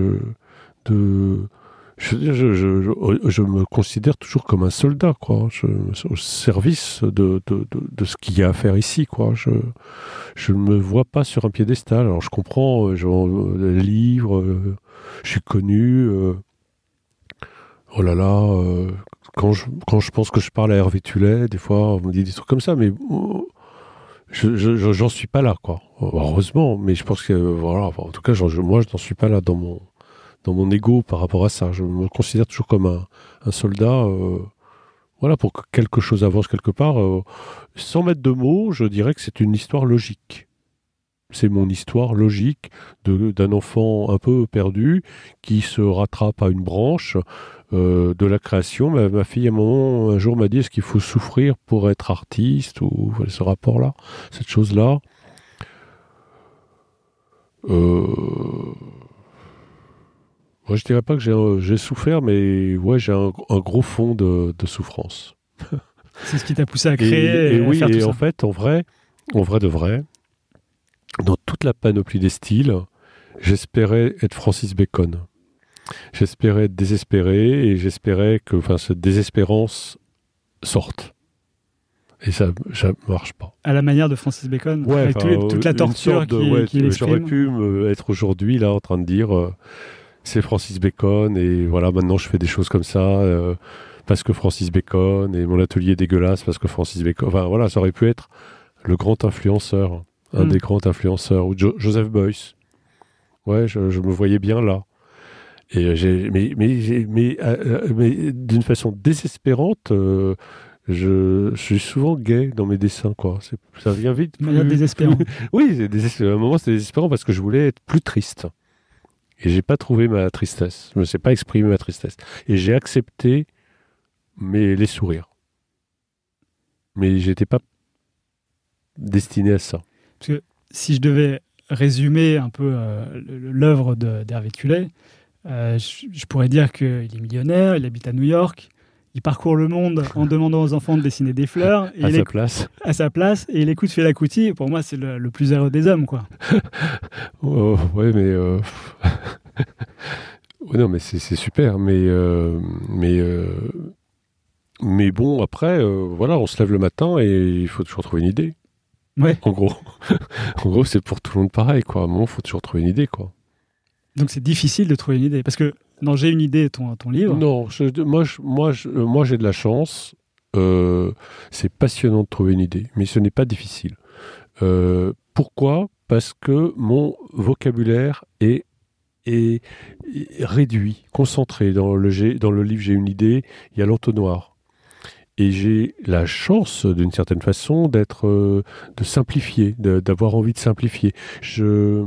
me considère toujours comme un soldat, quoi. Au service de ce qu'il y a à faire ici, quoi. Je ne me vois pas sur un piédestal. Alors, je comprends, les livres, je suis connu. Oh là là, quand je pense que je parle à Hervé Tullet, des fois, on me dit des trucs comme ça, mais j'en suis pas là, quoi. Heureusement, mais je pense que, voilà, en tout cas, moi, je n'en suis pas là dans mon ego par rapport à ça. Je me considère toujours comme un soldat. Voilà, pour que quelque chose avance quelque part. Sans mettre de mots, je dirais que c'est une histoire logique. C'est mon histoire logique d'un enfant un peu perdu qui se rattrape à une branche de la création. Ma fille, un jour, m'a dit, est-ce qu'il faut souffrir pour être artiste, ou ce rapport-là, cette chose-là. Moi, je dirais pas que j'ai souffert, mais ouais, j'ai un gros fond de souffrance. C'est ce qui t'a poussé à créer et oui, faire tout et ça. en fait, en vrai de vrai, dans toute la panoplie des styles, j'espérais être Francis Bacon. J'espérais être désespéré, et j'espérais que cette désespérance sorte. Et ça marche pas. À la manière de Francis Bacon, ouais, avec toute la torture qu'il exprime. J'aurais pu être aujourd'hui là en train de dire c'est Francis Bacon, et voilà, maintenant je fais des choses comme ça parce que Francis Bacon, et mon atelier est dégueulasse parce que Francis Bacon. Enfin voilà, ça aurait pu être le grand influenceur, un des grands influenceurs, ou Joseph Beuys. Ouais, je me voyais bien là. Et mais d'une façon désespérante, je suis souvent gay dans mes dessins, quoi. Ça vient vite. Désespérant. Oui, à un moment c'était désespérant parce que je voulais être plus triste. Et j'ai pas trouvé ma tristesse. Je me sais pas exprimer ma tristesse. Et j'ai accepté les sourires. Mais j'étais pas destiné à ça. Parce que si je devais résumer un peu l'œuvre d'Hervé Tullet, je pourrais dire qu'il est millionnaire, il habite à New York, il parcourt le monde en demandant aux enfants de dessiner des fleurs. Et à sa place, et il écoute Fela Kuti. Pour moi, c'est le plus heureux des hommes, quoi. Ouais, mais... ouais, non, mais c'est super. Mais bon, après, voilà, on se lève le matin et il faut toujours trouver une idée. Ouais. En gros, c'est pour tout le monde pareil, quoi. À un moment, il faut toujours trouver une idée, quoi. Donc c'est difficile de trouver une idée. Parce que dans J'ai une idée, ton livre... Non, moi j'ai de la chance. C'est passionnant de trouver une idée, mais ce n'est pas difficile. Pourquoi ? Parce que mon vocabulaire est réduit, concentré. Dans le livre J'ai une idée, il y a l'entonnoir. Et j'ai la chance, d'une certaine façon, de simplifier, d'avoir envie de simplifier. Je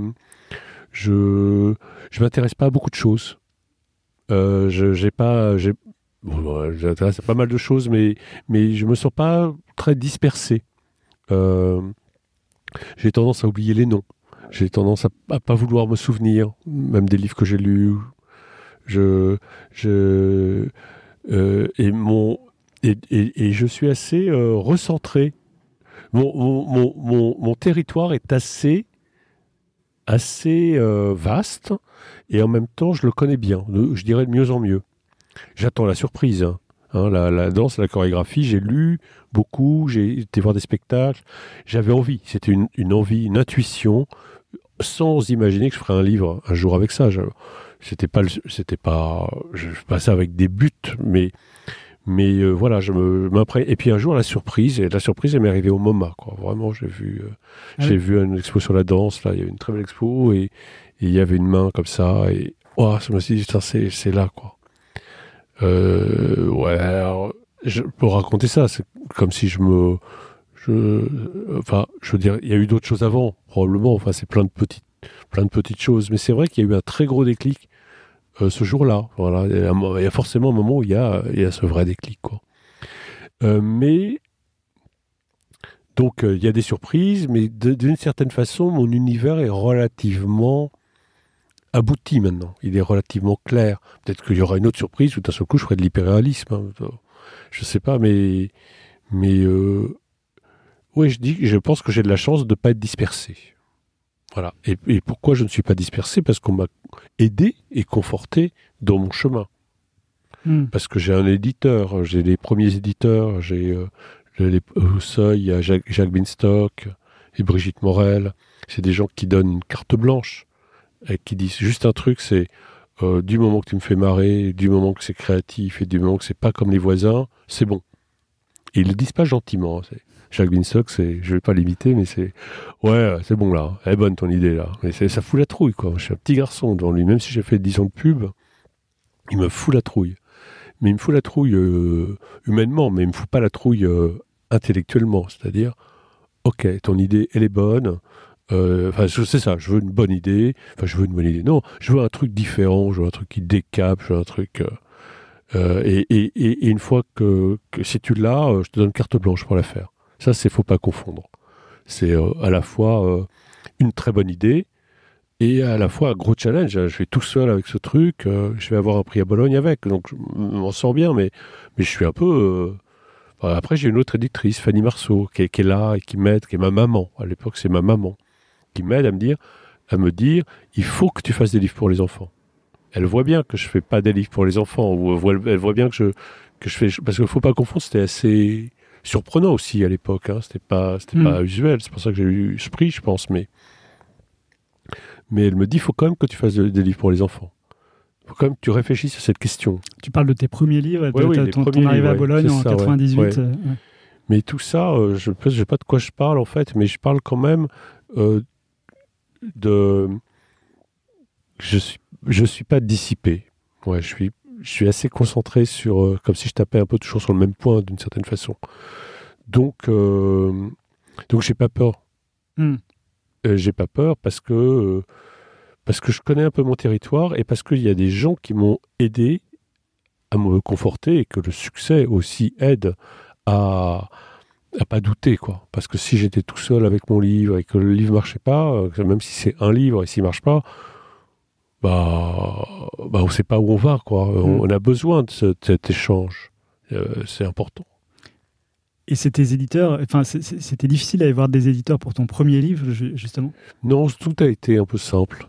m'intéresse pas à beaucoup de choses. J'intéresse à pas mal de choses, mais je me sens pas très dispersé. J'ai tendance à oublier les noms. J'ai tendance à pas vouloir me souvenir, même des livres que j'ai lus. Et je suis assez recentré. Mon territoire est assez vaste, et en même temps je le connais bien, je dirais de mieux en mieux. J'attends la surprise, la danse, la chorégraphie, j'ai lu beaucoup, j'ai été voir des spectacles, j'avais envie, c'était une envie, une intuition, sans imaginer que je ferais un livre un jour avec ça. Je fais ça avec des buts, mais voilà, je m'imprègne. Et puis un jour, la surprise, elle m'est arrivée au MoMA, quoi. Vraiment, j'ai vu une expo sur la danse, là, il y avait une très belle expo, et il y avait une main comme ça, et je me suis dit, putain, c'est là, quoi. Ouais, alors, je peux raconter ça, c'est comme si je veux dire, il y a eu d'autres choses avant, probablement, c'est plein de petites choses, mais c'est vrai qu'il y a eu un très gros déclic ce jour-là. Voilà, il y a forcément un moment où il y a ce vrai déclic, quoi. Mais donc il y a des surprises, mais d'une certaine façon, mon univers est relativement abouti maintenant. Il est relativement clair. Peut-être qu'il y aura une autre surprise où d'un seul coup je ferai de l'hyperréalisme. Je sais pas, mais Oui, je pense que j'ai de la chance de ne pas être dispersé. Voilà. Et pourquoi je ne suis pas dispersé? Parce qu'on m'a aidé et conforté dans mon chemin. Parce que j'ai un éditeur, j'ai les premiers éditeurs, au Seuil, il y a Jacques Binstock et Brigitte Morel. C'est des gens qui donnent une carte blanche et qui disent juste un truc, c'est du moment que tu me fais marrer, du moment que c'est créatif et du moment que c'est pas comme les voisins, c'est bon. Et ils le disent pas gentiment. Jacques Binstock, je vais pas l'imiter, mais c'est c'est bon là, elle est bonne ton idée là. Mais ça fout la trouille quoi. Je suis un petit garçon devant lui, même si j'ai fait 10 ans de pub, il me fout la trouille. Mais il me fout la trouille humainement, mais il me fout pas la trouille intellectuellement. C'est-à-dire, ok, ton idée, elle est bonne. C'est ça, je veux une bonne idée. Enfin, je veux une bonne idée. Non, je veux un truc différent, je veux un truc qui décape, je veux un truc... et une fois que si tu l'as, je te donne carte blanche pour la faire. Ça, faut pas confondre. C'est à la fois une très bonne idée et à la fois un gros challenge. Je vais tout seul avec ce truc, je vais avoir un prix à Bologne avec, donc je m'en sors bien, mais je suis un peu... Après, j'ai une autre éditrice, Fanny Marceau, qui est là et qui m'aide, qui est ma maman. À l'époque, c'est ma maman qui m'aide à me dire, il faut que tu fasses des livres pour les enfants. Elle voit bien que je fais pas des livres pour les enfants, ou elle voit bien que je fais... Parce qu'il faut pas confondre, c'était assez surprenant aussi à l'époque, hein. C'était pas usuel, c'est pour ça que j'ai eu ce prix, je pense, mais elle me dit, il faut quand même que tu fasses des livres pour les enfants. Il faut quand même que tu réfléchisses à cette question. Tu parles de tes premiers livres, ton premiers arrivée livres, à Bologne en ça, 98. Ouais. Mais tout ça, je ne sais pas de quoi je parle en fait, mais je parle quand même de... Je suis pas dissipé. Ouais, je suis assez concentré sur... comme si je tapais un peu toujours sur le même point d'une certaine façon. Donc j'ai pas peur. J'ai pas peur parce que je connais un peu mon territoire et parce qu'il y a des gens qui m'ont aidé à me conforter et que le succès aussi aide à pas douter, quoi. Parce que si j'étais tout seul avec mon livre et que le livre marchait pas, même si c'est un livre et s'il marche pas, on sait pas où on va, quoi. On a besoin de cet échange. C'est important. Et c'était éditeurs, c'était difficile d'aller voir des éditeurs pour ton premier livre, justement? Non, tout a été un peu simple.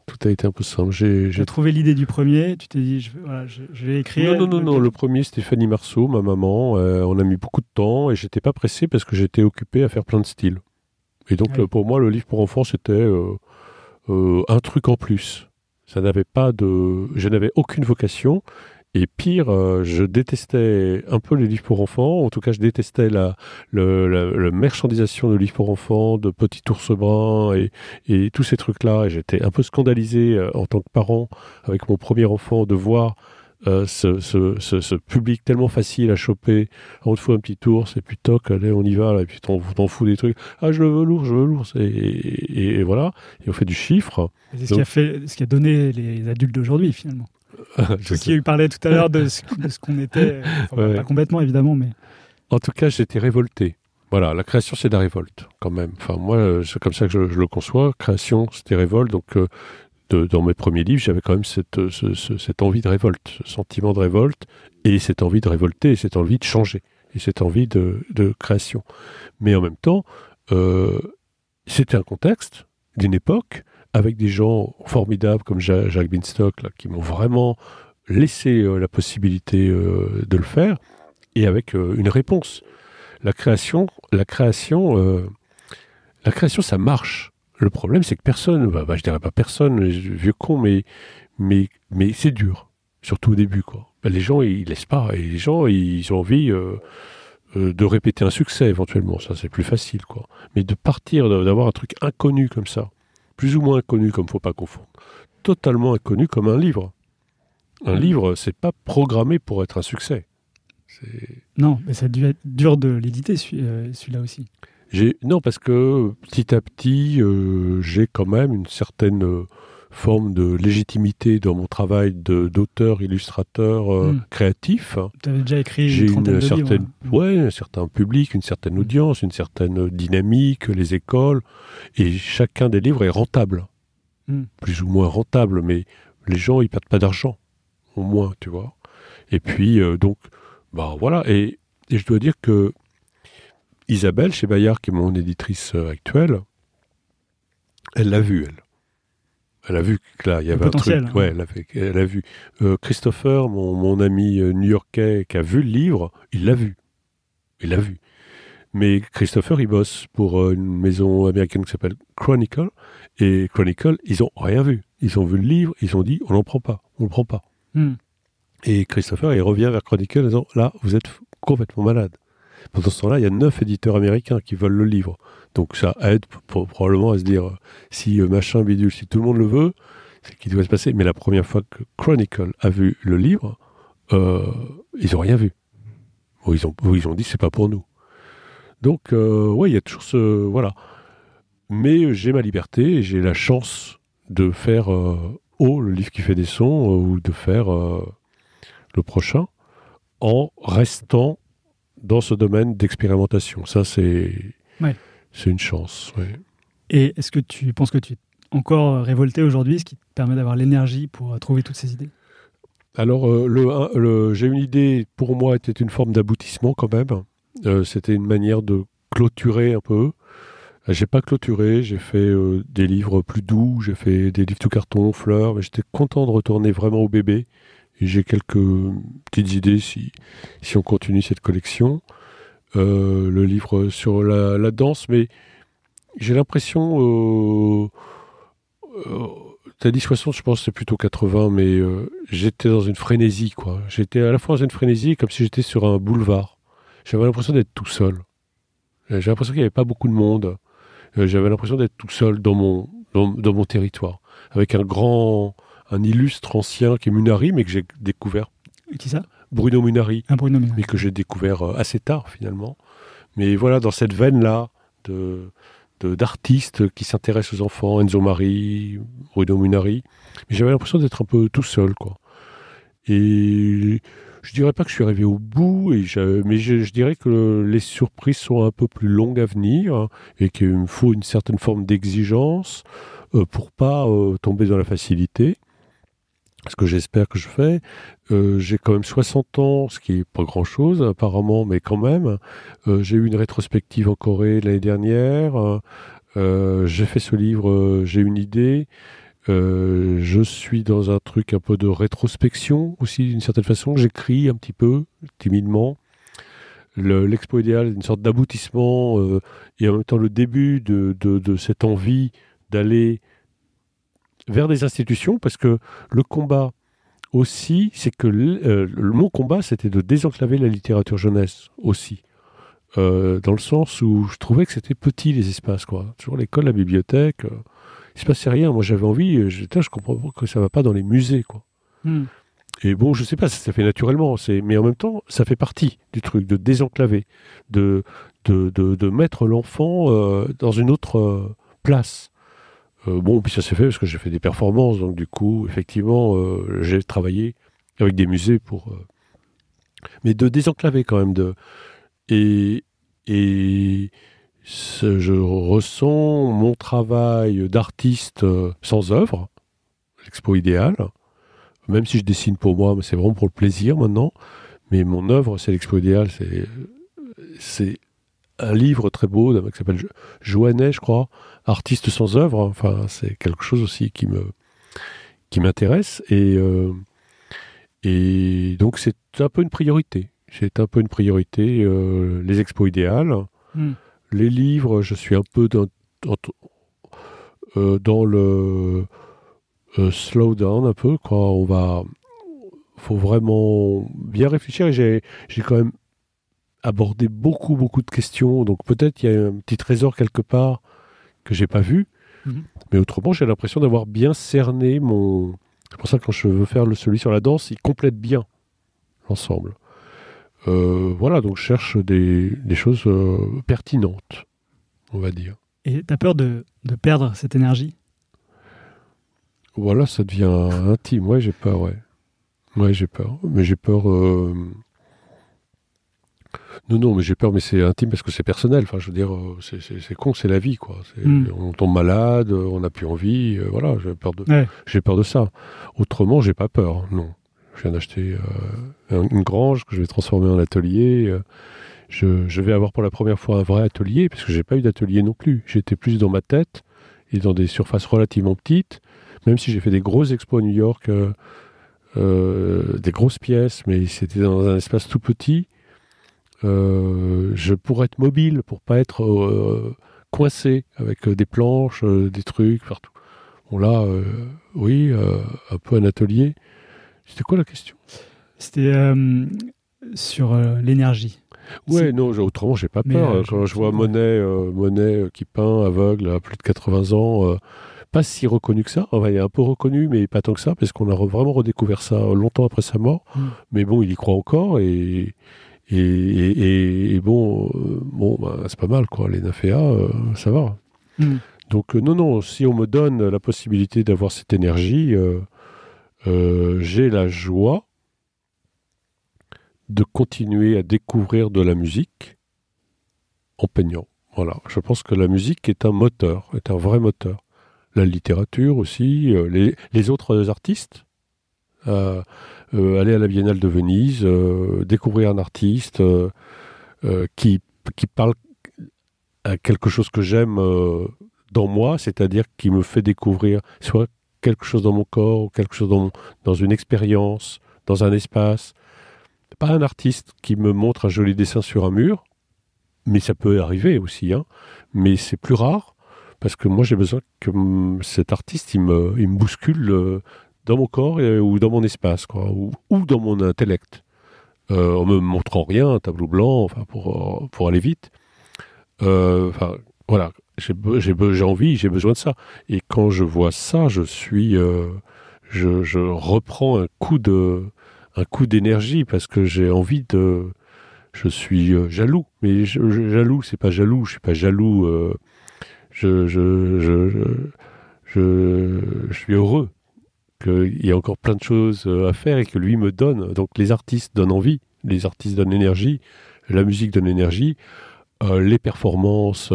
J'ai trouvé l'idée du premier, tu t'es dit, je vais écrire... Non, le premier, c'était Fanny Marceau, ma maman. On a mis beaucoup de temps et j'étais pas pressé parce que j'étais occupé à faire plein de styles. Et donc, pour moi, le livre pour enfants, c'était un truc en plus. Je n'avais aucune vocation. Et pire, je détestais un peu les livres pour enfants. En tout cas, je détestais la marchandisation de livres pour enfants, de Petit Ours Brun et tous ces trucs-là. Et j'étais un peu scandalisé en tant que parent, avec mon premier enfant, de voir ce public tellement facile à choper. On te fout un petit ours et puis toc, allez, on y va. Là, et puis t'en fous des trucs. Ah, je veux l'ours. Et voilà. Et on fait du chiffre. C'est ce qui a donné les adultes d'aujourd'hui, finalement. Qui parlait tout à l'heure de ce qu'on était, pas complètement évidemment, mais... En tout cas, j'étais révolté. Voilà, la création, c'est de la révolte, quand même. Enfin, moi, c'est comme ça que je le conçois. Création, c'était révolte. Donc, dans mes premiers livres, j'avais quand même cette envie de révolte, ce sentiment de révolte, et cette envie de révolter, et cette envie de changer, et cette envie de création. Mais en même temps, c'était un contexte d'une époque avec des gens formidables comme Jacques Binstock, là, qui m'ont vraiment laissé la possibilité de le faire, et avec une réponse. La création, ça marche. Le problème, c'est que personne, je dirais pas personne, vieux con, mais c'est dur, surtout au début, quoi. Les gens, ils laissent pas, et les gens, ils ont envie de répéter un succès, éventuellement. Ça, c'est plus facile, quoi. Mais de partir, d'avoir un truc inconnu comme ça, plus ou moins inconnu, comme faut pas confondre, totalement inconnu comme un livre. Un livre, c'est pas programmé pour être un succès. Non, mais ça a dû être dur de l'éditer, celui-là aussi. Non, parce que petit à petit, j'ai quand même une certaine forme de légitimité dans mon travail d'auteur, illustrateur, créatif. Tu avais déjà écrit une trentaine de livres. Oui, un certain public, une certaine audience, une certaine dynamique, les écoles. Et chacun des livres est rentable. Plus ou moins rentable, mais les gens, ils perdent pas d'argent, au moins, tu vois. Et puis, donc, voilà. Et je dois dire que Isabelle, chez Bayard, qui est mon éditrice actuelle, elle l'a vu, elle. Elle a vu que là, il y avait un truc. Potentiel, hein. Ouais, elle a vu. Christopher, mon ami new-yorkais, qui a vu le livre, il l'a vu. Il l'a vu. Mais Christopher, il bosse pour une maison américaine qui s'appelle Chronicle. Et Chronicle, ils n'ont rien vu. Ils ont vu le livre, ils ont dit, on n'en prend pas. On ne le prend pas. Et Christopher, il revient vers Chronicle en disant, là, vous êtes complètement malade. Pendant ce temps-là, il y a 9 éditeurs américains qui veulent le livre. Donc ça aide probablement à se dire, si machin bidule, si tout le monde le veut, c'est qu'il doit se passer. Mais la première fois que Chronicle a vu le livre, ils n'ont rien vu. Ils ont dit, c'est pas pour nous. Donc, ouais, il y a toujours ce... Voilà. Mais j'ai ma liberté et j'ai la chance de faire le livre qui fait des sons, ou de faire le prochain, en restant dans ce domaine d'expérimentation. Ça, c'est une chance. Ouais. Et est-ce que tu penses que tu es encore révolté aujourd'hui, ce qui te permet d'avoir l'énergie pour trouver toutes ces idées? Alors, j'ai une idée, pour moi, était une forme d'aboutissement quand même. C'était une manière de clôturer un peu. J'ai pas clôturé, j'ai fait des livres plus doux, j'ai fait des livres tout carton, fleurs, mais j'étais content de retourner vraiment au bébé. Et j'ai quelques petites idées si on continue cette collection. Le livre sur la danse, mais j'ai l'impression... t'as dit 60, je pense que c'est plutôt 80, mais j'étais dans une frénésie, quoi. J'étais à la fois dans une frénésie, comme si j'étais sur un boulevard. J'avais l'impression d'être tout seul. J'avais l'impression qu'il n'y avait pas beaucoup de monde. J'avais l'impression d'être tout seul dans mon territoire. Avec un illustre ancien qui est Munari, mais que j'ai découvert. Qui ça? Bruno Munari. Bruno Munari. Mais que j'ai découvert assez tard, finalement. Mais voilà, dans cette veine-là d'artistes qui s'intéressent aux enfants, Enzo Mari, Bruno Munari. Mais j'avais l'impression d'être un peu tout seul, quoi. Et je dirais pas que je suis arrivé au bout, mais je dirais que les surprises sont un peu plus longues à venir, hein, et qu'il me faut une certaine forme d'exigence pour pas tomber dans la facilité. Ce que j'espère que je fais. J'ai quand même 60 ans, ce qui est pas grand-chose apparemment, mais quand même. J'ai eu une rétrospective en Corée l'année dernière. J'ai fait ce livre, j'ai une idée. Je suis dans un truc un peu de rétrospection aussi, d'une certaine façon. J'écris un petit peu, timidement. L'Expo Idéal est une sorte d'aboutissement et en même temps le début de cette envie d'aller vers des institutions, parce que le combat aussi, c'est que mon combat, c'était de désenclaver la littérature jeunesse aussi. Dans le sens où je trouvais que c'était petit, les espaces, quoi. Toujours l'école, la bibliothèque, il se passait rien. Moi, j'avais envie, je comprends pas que ça va pas dans les musées, quoi. Et bon, je sais pas, ça s'est fait naturellement, mais en même temps, ça fait partie du truc, de désenclaver, de mettre l'enfant dans une autre place. Bon, puis ça s'est fait parce que j'ai fait des performances, donc du coup, effectivement, j'ai travaillé avec des musées mais de désenclaver quand même. Et je ressens mon travail d'artiste sans œuvre, l'Expo Idéal, même si je dessine pour moi, mais c'est vraiment pour le plaisir maintenant. Mais mon œuvre, c'est l'Expo Idéal, c'est un livre très beau d'un mec qui s'appelle Joannet, je crois, artiste sans œuvre. Enfin, c'est quelque chose aussi qui m'intéresse. Et donc, c'est un peu une priorité. C'est un peu une priorité, les expos idéales. Les livres, je suis un peu dans le slow down, un peu, quoi. Faut vraiment bien réfléchir. Et j'ai quand même abordé beaucoup de questions. Donc peut-être il y a un petit trésor quelque part que j'ai pas vu. Mais autrement, j'ai l'impression d'avoir bien cerné C'est pour ça que quand je veux faire celui sur la danse, il complète bien l'ensemble. Voilà, donc je cherche des choses pertinentes, on va dire. Et t'as peur de perdre cette énergie? Voilà, ça devient intime. Ouais, j'ai peur, ouais. Ouais, j'ai peur. Mais j'ai peur... Non, mais j'ai peur, mais c'est intime parce que c'est personnel. Enfin, je veux dire, c'est con, c'est la vie, quoi. On tombe malade, on n'a plus envie. Voilà, j'ai peur de ça. Autrement, j'ai pas peur, non. Je viens d'acheter une grange que je vais transformer en atelier. je vais avoir pour la première fois un vrai atelier, parce que j'ai pas eu d'atelier non plus. J'étais plus dans ma tête et dans des surfaces relativement petites, même si j'ai fait des grosses expos à New York, des grosses pièces, mais c'était dans un espace tout petit. Je pourrais être mobile pour pas être coincé avec des planches, des trucs partout. Bon là, oui, un peu un atelier. C'était quoi la question ? C'était sur l'énergie. Ouais, non, autrement, j'ai pas peur. Quand je vois Monet qui peint aveugle à plus de 80 ans, pas si reconnu que ça. Enfin, il est un peu reconnu, mais pas tant que ça, parce qu'on a vraiment redécouvert ça longtemps après sa mort. Mais bon, il y croit encore et bon, c'est pas mal, quoi. Les nymphéas, ça va. Donc, non, si on me donne la possibilité d'avoir cette énergie, j'ai la joie de continuer à découvrir de la musique en peignant. Voilà, je pense que la musique est un moteur, est un vrai moteur. La littérature aussi, les autres artistes, aller à la Biennale de Venise, découvrir un artiste qui parle à quelque chose que j'aime dans moi, c'est-à-dire qui me fait découvrir soit quelque chose dans mon corps, ou quelque chose dans une expérience, dans un espace. Pas un artiste qui me montre un joli dessin sur un mur, mais ça peut arriver aussi, hein. Mais c'est plus rare, parce que moi j'ai besoin que cet artiste il me bouscule dans mon corps ou dans mon espace, quoi, ou dans mon intellect, en me montrant rien, un tableau blanc, enfin pour aller vite. Voilà, j'ai envie, j'ai besoin de ça. Et quand je vois ça, je reprends un coup d'énergie, parce que j'ai envie de... Je suis jaloux, mais jaloux, c'est pas jaloux, je suis pas jaloux. Je suis heureux qu'il y ait encore plein de choses à faire et que lui me donne. Donc les artistes donnent envie, les artistes donnent énergie, la musique donne énergie, les performances,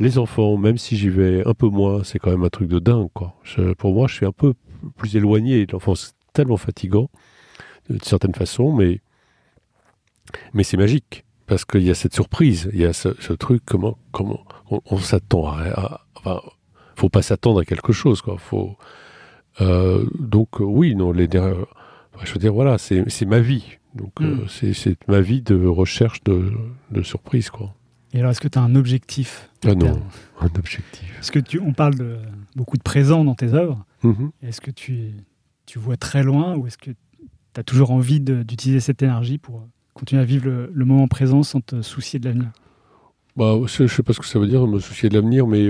les enfants, même si j'y vais un peu moins, c'est quand même un truc de dingue, quoi. Pour moi, je suis un peu plus éloigné de l'enfance, tellement fatigant de certaines façons, mais c'est magique, parce qu'il y a cette surprise, il y a ce truc, comment on s'attend enfin, faut pas s'attendre à quelque chose, quoi. Donc oui, non, je veux dire, voilà, c'est ma vie, donc c'est ma vie de recherche de surprise, quoi. Et alors, est-ce que tu as un objectif ? Ah non, un objectif. Est-ce que on parle beaucoup de présent dans tes œuvres. Est-ce que tu vois très loin, ou est-ce que tu as toujours envie d'utiliser cette énergie pour continuer à vivre le moment présent sans te soucier de l'avenir ? Je ne sais pas ce que ça veut dire, me soucier de l'avenir, mais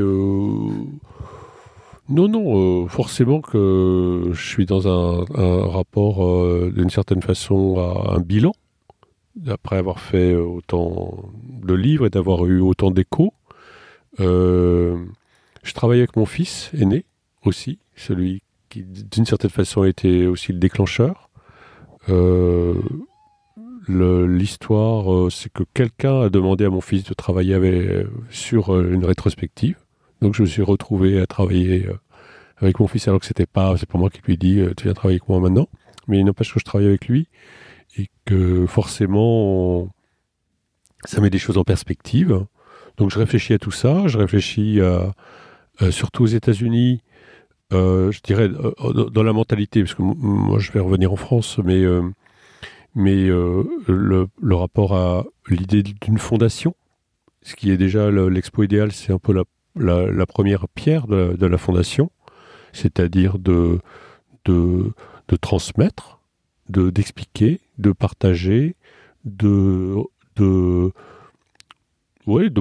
non, forcément que je suis dans un rapport, d'une certaine façon, à un bilan, après avoir fait autant de livres et d'avoir eu autant d'échos. Je travaille avec mon fils aîné aussi, celui qui, d'une certaine façon, a été aussi le déclencheur. L'histoire, c'est que quelqu'un a demandé à mon fils de travailler sur une rétrospective. Donc je me suis retrouvé à travailler avec mon fils, alors que c'est pas moi qui lui ai dit tu viens travailler avec moi maintenant. Mais il n'empêche que je travaille avec lui et que forcément ça met des choses en perspective. Donc je réfléchis à tout ça, je réfléchis surtout aux États-Unis, je dirais dans la mentalité, parce que moi je vais revenir en France, mais le rapport à l'idée d'une fondation, ce qui est déjà l'expo idéale, c'est un peu la première pierre de la fondation, c'est-à-dire de transmettre, d'expliquer, de partager, de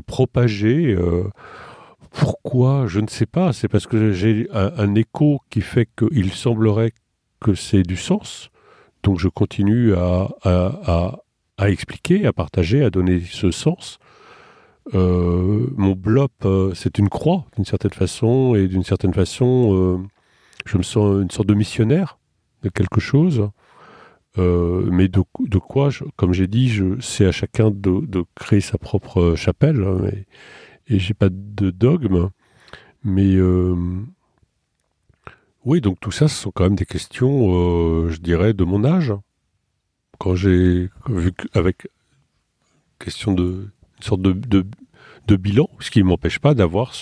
propager. Pourquoi ? Je ne sais pas. C'est parce que j'ai un écho qui fait qu'il semblerait que c'est du sens. Donc je continue à expliquer, à partager, à donner ce sens. Mon blop, c'est une croix, d'une certaine façon, et d'une certaine façon, je me sens une sorte de missionnaire de quelque chose. Mais de quoi, comme j'ai dit, c'est à chacun de créer sa propre chapelle, hein, et j'ai pas de dogme. Mais oui, donc tout ça, ce sont quand même des questions, je dirais, de mon âge. Quand j'ai vu question une sorte de bilan, ce qui ne m'empêche pas d'avoir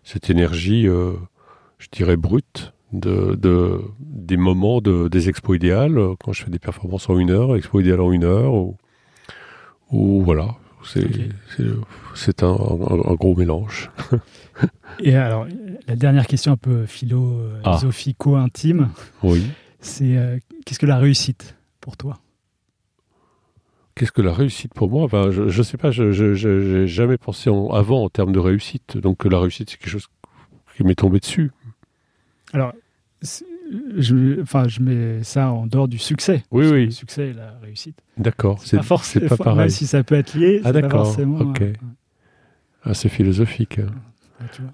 cette énergie, je dirais, brute des moments des expos idéales, quand je fais des performances en 1 heure, expo idéale en 1 heure, ou voilà. C'est un gros mélange. Et alors, la dernière question un peu philosophico-intime, oui. C'est qu'est-ce que la réussite pour toi? Qu'est-ce que la réussite pour moi? Enfin, je ne sais pas, je n'ai jamais pensé avant en termes de réussite. Donc la réussite, c'est quelque chose qui m'est tombé dessus. Alors, je mets ça en dehors du succès. Oui. Le succès et la réussite. D'accord, c'est pas pareil. Même si ça peut être lié, c'est d'accord, pas forcément... ok. C'est philosophique. Ouais, tu vois.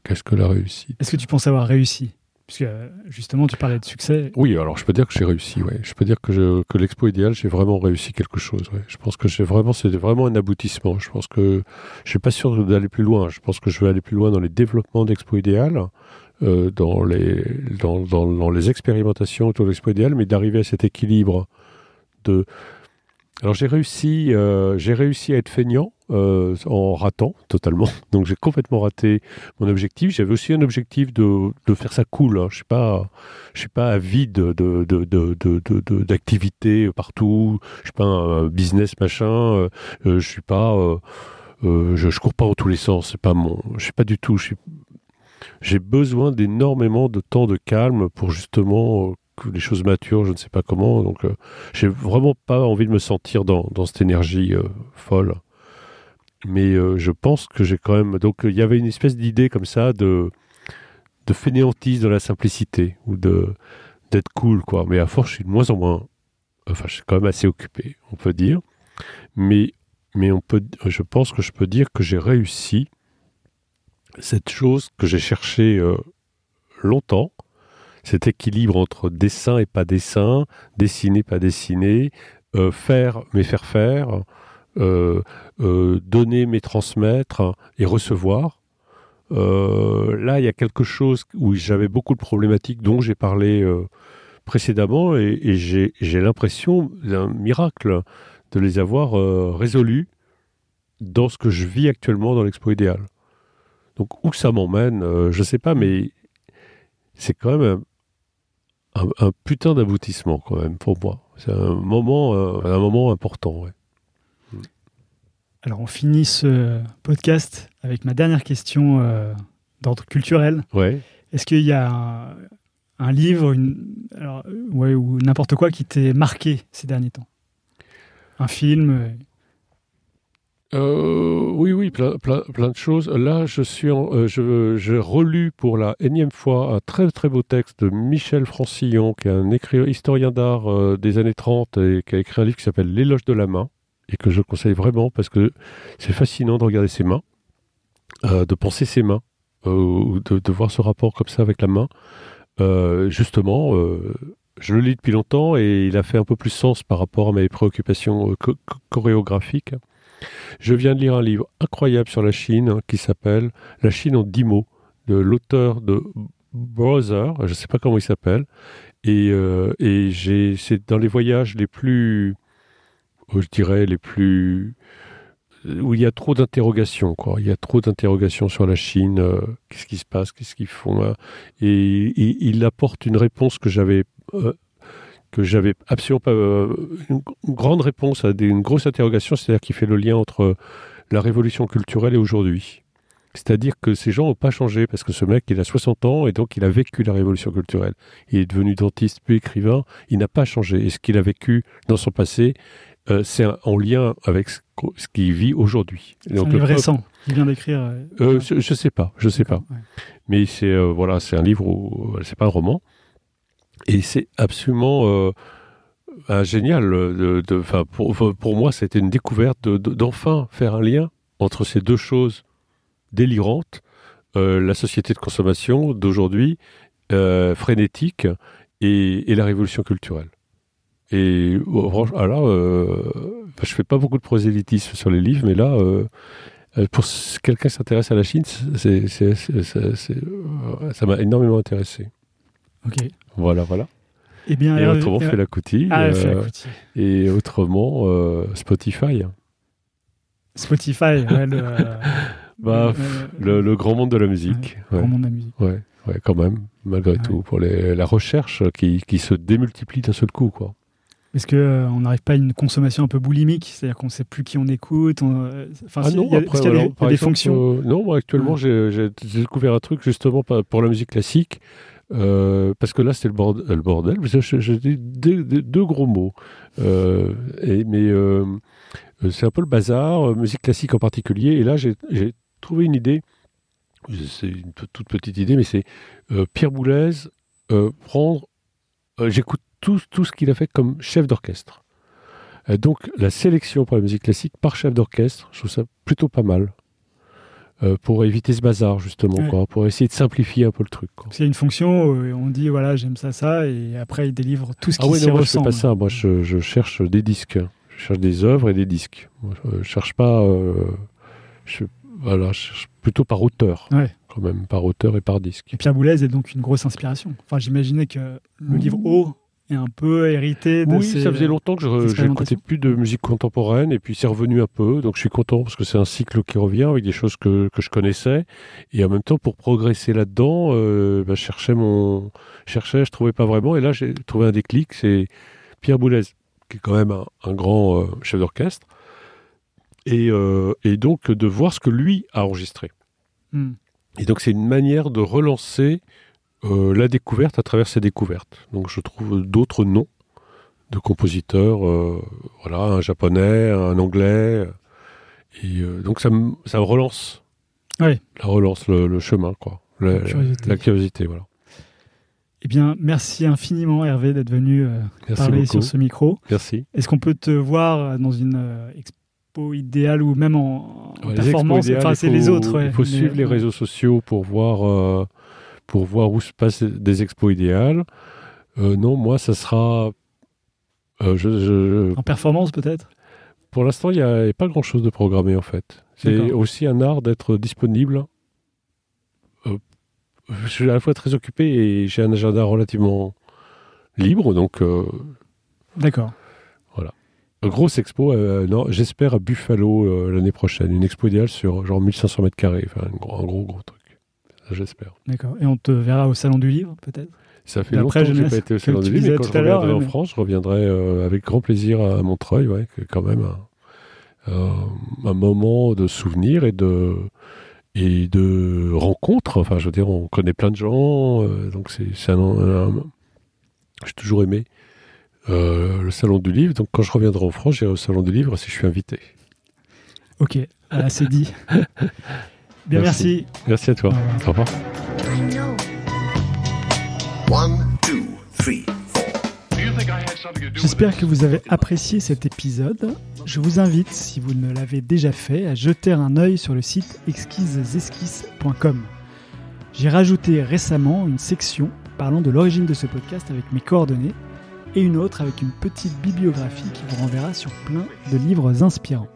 Qu'est-ce que la réussite? Est-ce que tu penses avoir réussi? Puisque justement, tu parlais de succès. Oui, alors je peux dire que j'ai réussi. Ouais. Je peux dire que l'expo idéale, j'ai vraiment réussi quelque chose. Ouais. Je pense que c'était vraiment un aboutissement. Je pense que je suis pas sûr d'aller plus loin. Je pense que je vais aller plus loin dans les développements d'expo idéale, dans les expérimentations autour de l'expo idéale, mais d'arriver à cet équilibre de. Alors j'ai réussi à être feignant en ratant totalement. Donc j'ai complètement raté mon objectif. J'avais aussi un objectif de faire ça cool. Hein. Je suis pas avide d'activités partout. Je suis pas un business machin. Je suis pas. Je cours pas en tous les sens. C'est pas je suis pas du tout. J'ai besoin d'énormément de temps de calme pour justement. Que les choses maturent, je ne sais pas comment, donc j'ai vraiment pas envie de me sentir dans cette énergie folle. Mais je pense que j'ai quand même... Donc il y avait une espèce d'idée comme ça de fainéantise dans la simplicité, ou d'être cool, quoi. Mais à force, je suis de moins en moins... Enfin, je suis quand même assez occupé, on peut dire. Mais je pense que je peux dire que j'ai réussi cette chose que j'ai cherchée longtemps, cet équilibre entre dessin et pas dessin, dessiner, pas dessiner, faire mais faire faire, donner mais transmettre et recevoir. Là, il y a quelque chose où j'avais beaucoup de problématiques dont j'ai parlé précédemment et j'ai l'impression d'un miracle de les avoir résolues dans ce que je vis actuellement dans l'expo idéale. Donc, où ça m'emmène, je ne sais pas, mais c'est quand même un putain d'aboutissement quand même pour moi. C'est un moment important. Ouais. Alors on finit ce podcast avec ma dernière question d'ordre culturel. Ouais. Est-ce qu'il y a un livre ou n'importe quoi qui t'ait marqué ces derniers temps? Un film Oui, plein de choses. Là, je relus pour la énième fois un très très beau texte de Michel Francillon, qui est un historien d'art des années 30 et qui a écrit un livre qui s'appelle L'éloge de la main, et que je conseille vraiment parce que c'est fascinant de regarder ses mains, de penser ses mains, de voir ce rapport comme ça avec la main. Justement, je le lis depuis longtemps et il a fait un peu plus sens par rapport à mes préoccupations chorégraphiques. Je viens de lire un livre incroyable sur la Chine qui s'appelle « La Chine en 10 mots » de l'auteur de Brother, je ne sais pas comment il s'appelle, et c'est dans les voyages les plus, je dirais, où il y a trop d'interrogations, quoi. Il y a trop d'interrogations sur la Chine, qu'est-ce qui se passe, qu'est-ce qu'ils font, et il apporte une réponse que j'avais absolument pas... une grande réponse à une grosse interrogation, c'est-à-dire qu'il fait le lien entre la révolution culturelle et aujourd'hui. C'est-à-dire que ces gens n'ont pas changé, parce que ce mec, il a 60 ans, et donc il a vécu la révolution culturelle. Il est devenu dentiste, puis écrivain, il n'a pas changé. Et ce qu'il a vécu dans son passé, c'est en lien avec ce qu'il vit aujourd'hui. C'est un livre récent, il vient d'écrire... je sais pas. Ouais. Mais c'est un livre, c'est pas un roman. Et c'est absolument génial. Pour moi, c'était une découverte d'enfin faire un lien entre ces deux choses délirantes, la société de consommation d'aujourd'hui, frénétique, et la révolution culturelle. Et alors, je fais pas beaucoup de prosélytisme sur les livres, mais là, pour quelqu'un qui s'intéresse à la Chine, ça m'a énormément intéressé. Ok. Voilà. Eh bien, Et autrement, Fela Kuti. Fela Kuti. Et autrement, Spotify. Spotify, ouais, le grand monde de la musique. Ouais, grand monde de la musique. Ouais, quand même, malgré tout, pour la recherche qui se démultiplie d'un seul coup, quoi. Est-ce qu'on n'arrive pas à une consommation un peu boulimique, c'est-à-dire qu'on ne sait plus qui on écoute non, il y a des fonctions non, moi, actuellement, j'ai découvert un truc, justement, pour la musique classique, parce que là, c'était le bordel. J'ai dit deux gros mots. Mais c'est un peu le bazar, musique classique en particulier. Et là, j'ai trouvé une idée, c'est une toute petite idée, mais c'est Pierre Boulez prendre... j'écoute tout ce qu'il a fait comme chef d'orchestre. Donc, la sélection pour la musique classique par chef d'orchestre, je trouve ça plutôt pas mal. Pour éviter ce bazar, justement, quoi, pour essayer de simplifier un peu le truc. C'est une fonction où on dit, voilà, j'aime ça, et après, il délivre tout ce qui s'y ressemble. Moi, je fais pas ça. Moi, je cherche des disques. Je cherche des œuvres et des disques. Moi, je cherche pas... je cherche plutôt par auteur. Ouais. Quand même, par auteur et par disque. Et Pierre Boulez est donc une grosse inspiration. Enfin, j'imaginais que le livre O est un peu hérité de ces... Oui, ça faisait longtemps que je n'écoutais plus de musique contemporaine, et puis c'est revenu un peu, donc je suis content, parce que c'est un cycle qui revient avec des choses que je connaissais, et en même temps, pour progresser là-dedans, je trouvais pas vraiment, et là j'ai trouvé un déclic, c'est Pierre Boulez, qui est quand même un grand chef d'orchestre, et donc de voir ce que lui a enregistré. Et donc c'est une manière de relancer la découverte à travers ses découvertes. Donc je trouve d'autres noms de compositeurs, un japonais, un anglais, et donc ça me relance. Oui. Ça relance le chemin, quoi. La curiosité, voilà. Eh bien, merci infiniment Hervé d'être venu parler sur ce micro. Merci. Est-ce qu'on peut te voir dans une expo idéale ou même en performance? Enfin, c'est les autres. Il faut suivre les réseaux sociaux pour voir où se passent des expos idéales. Non, moi, ça sera... En performance, peut-être? Pour l'instant, il n'y a pas grand-chose de programmé, en fait. C'est aussi un art d'être disponible. Je suis à la fois très occupé et j'ai un agenda relativement libre, donc... D'accord. Voilà. Grosse expo, j'espère à Buffalo l'année prochaine. Une expo idéale sur genre 1500 mètres carrés. Enfin, un gros truc. Ça, j'espère. D'accord. Et on te verra au Salon du Livre, peut-être? Ça fait longtemps que je n'ai pas été au Salon du Livre, mais quand je reviendrai en France, je reviendrai avec grand plaisir à Montreuil, qui est quand même un moment de souvenir et de rencontres. Enfin, je veux dire, on connaît plein de gens, donc j'ai toujours aimé le Salon du Livre. Donc, quand je reviendrai en France, j'irai au Salon du Livre si je suis invité. Ok, c'est dit. Bien, merci. Merci à toi. Au revoir. 1, 2, 3, 4. J'espère que vous avez apprécié cet épisode. Je vous invite, si vous ne l'avez déjà fait, à jeter un œil sur le site exquisesesquisses.com. J'ai rajouté récemment une section parlant de l'origine de ce podcast avec mes coordonnées et une autre avec une petite bibliographie qui vous renverra sur plein de livres inspirants.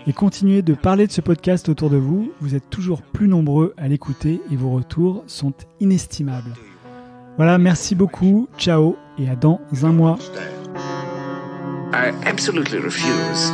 Et continuez de parler de ce podcast autour de vous, vous êtes toujours plus nombreux à l'écouter et vos retours sont inestimables. Voilà, merci beaucoup, ciao et à dans un mois. I absolutely refuse.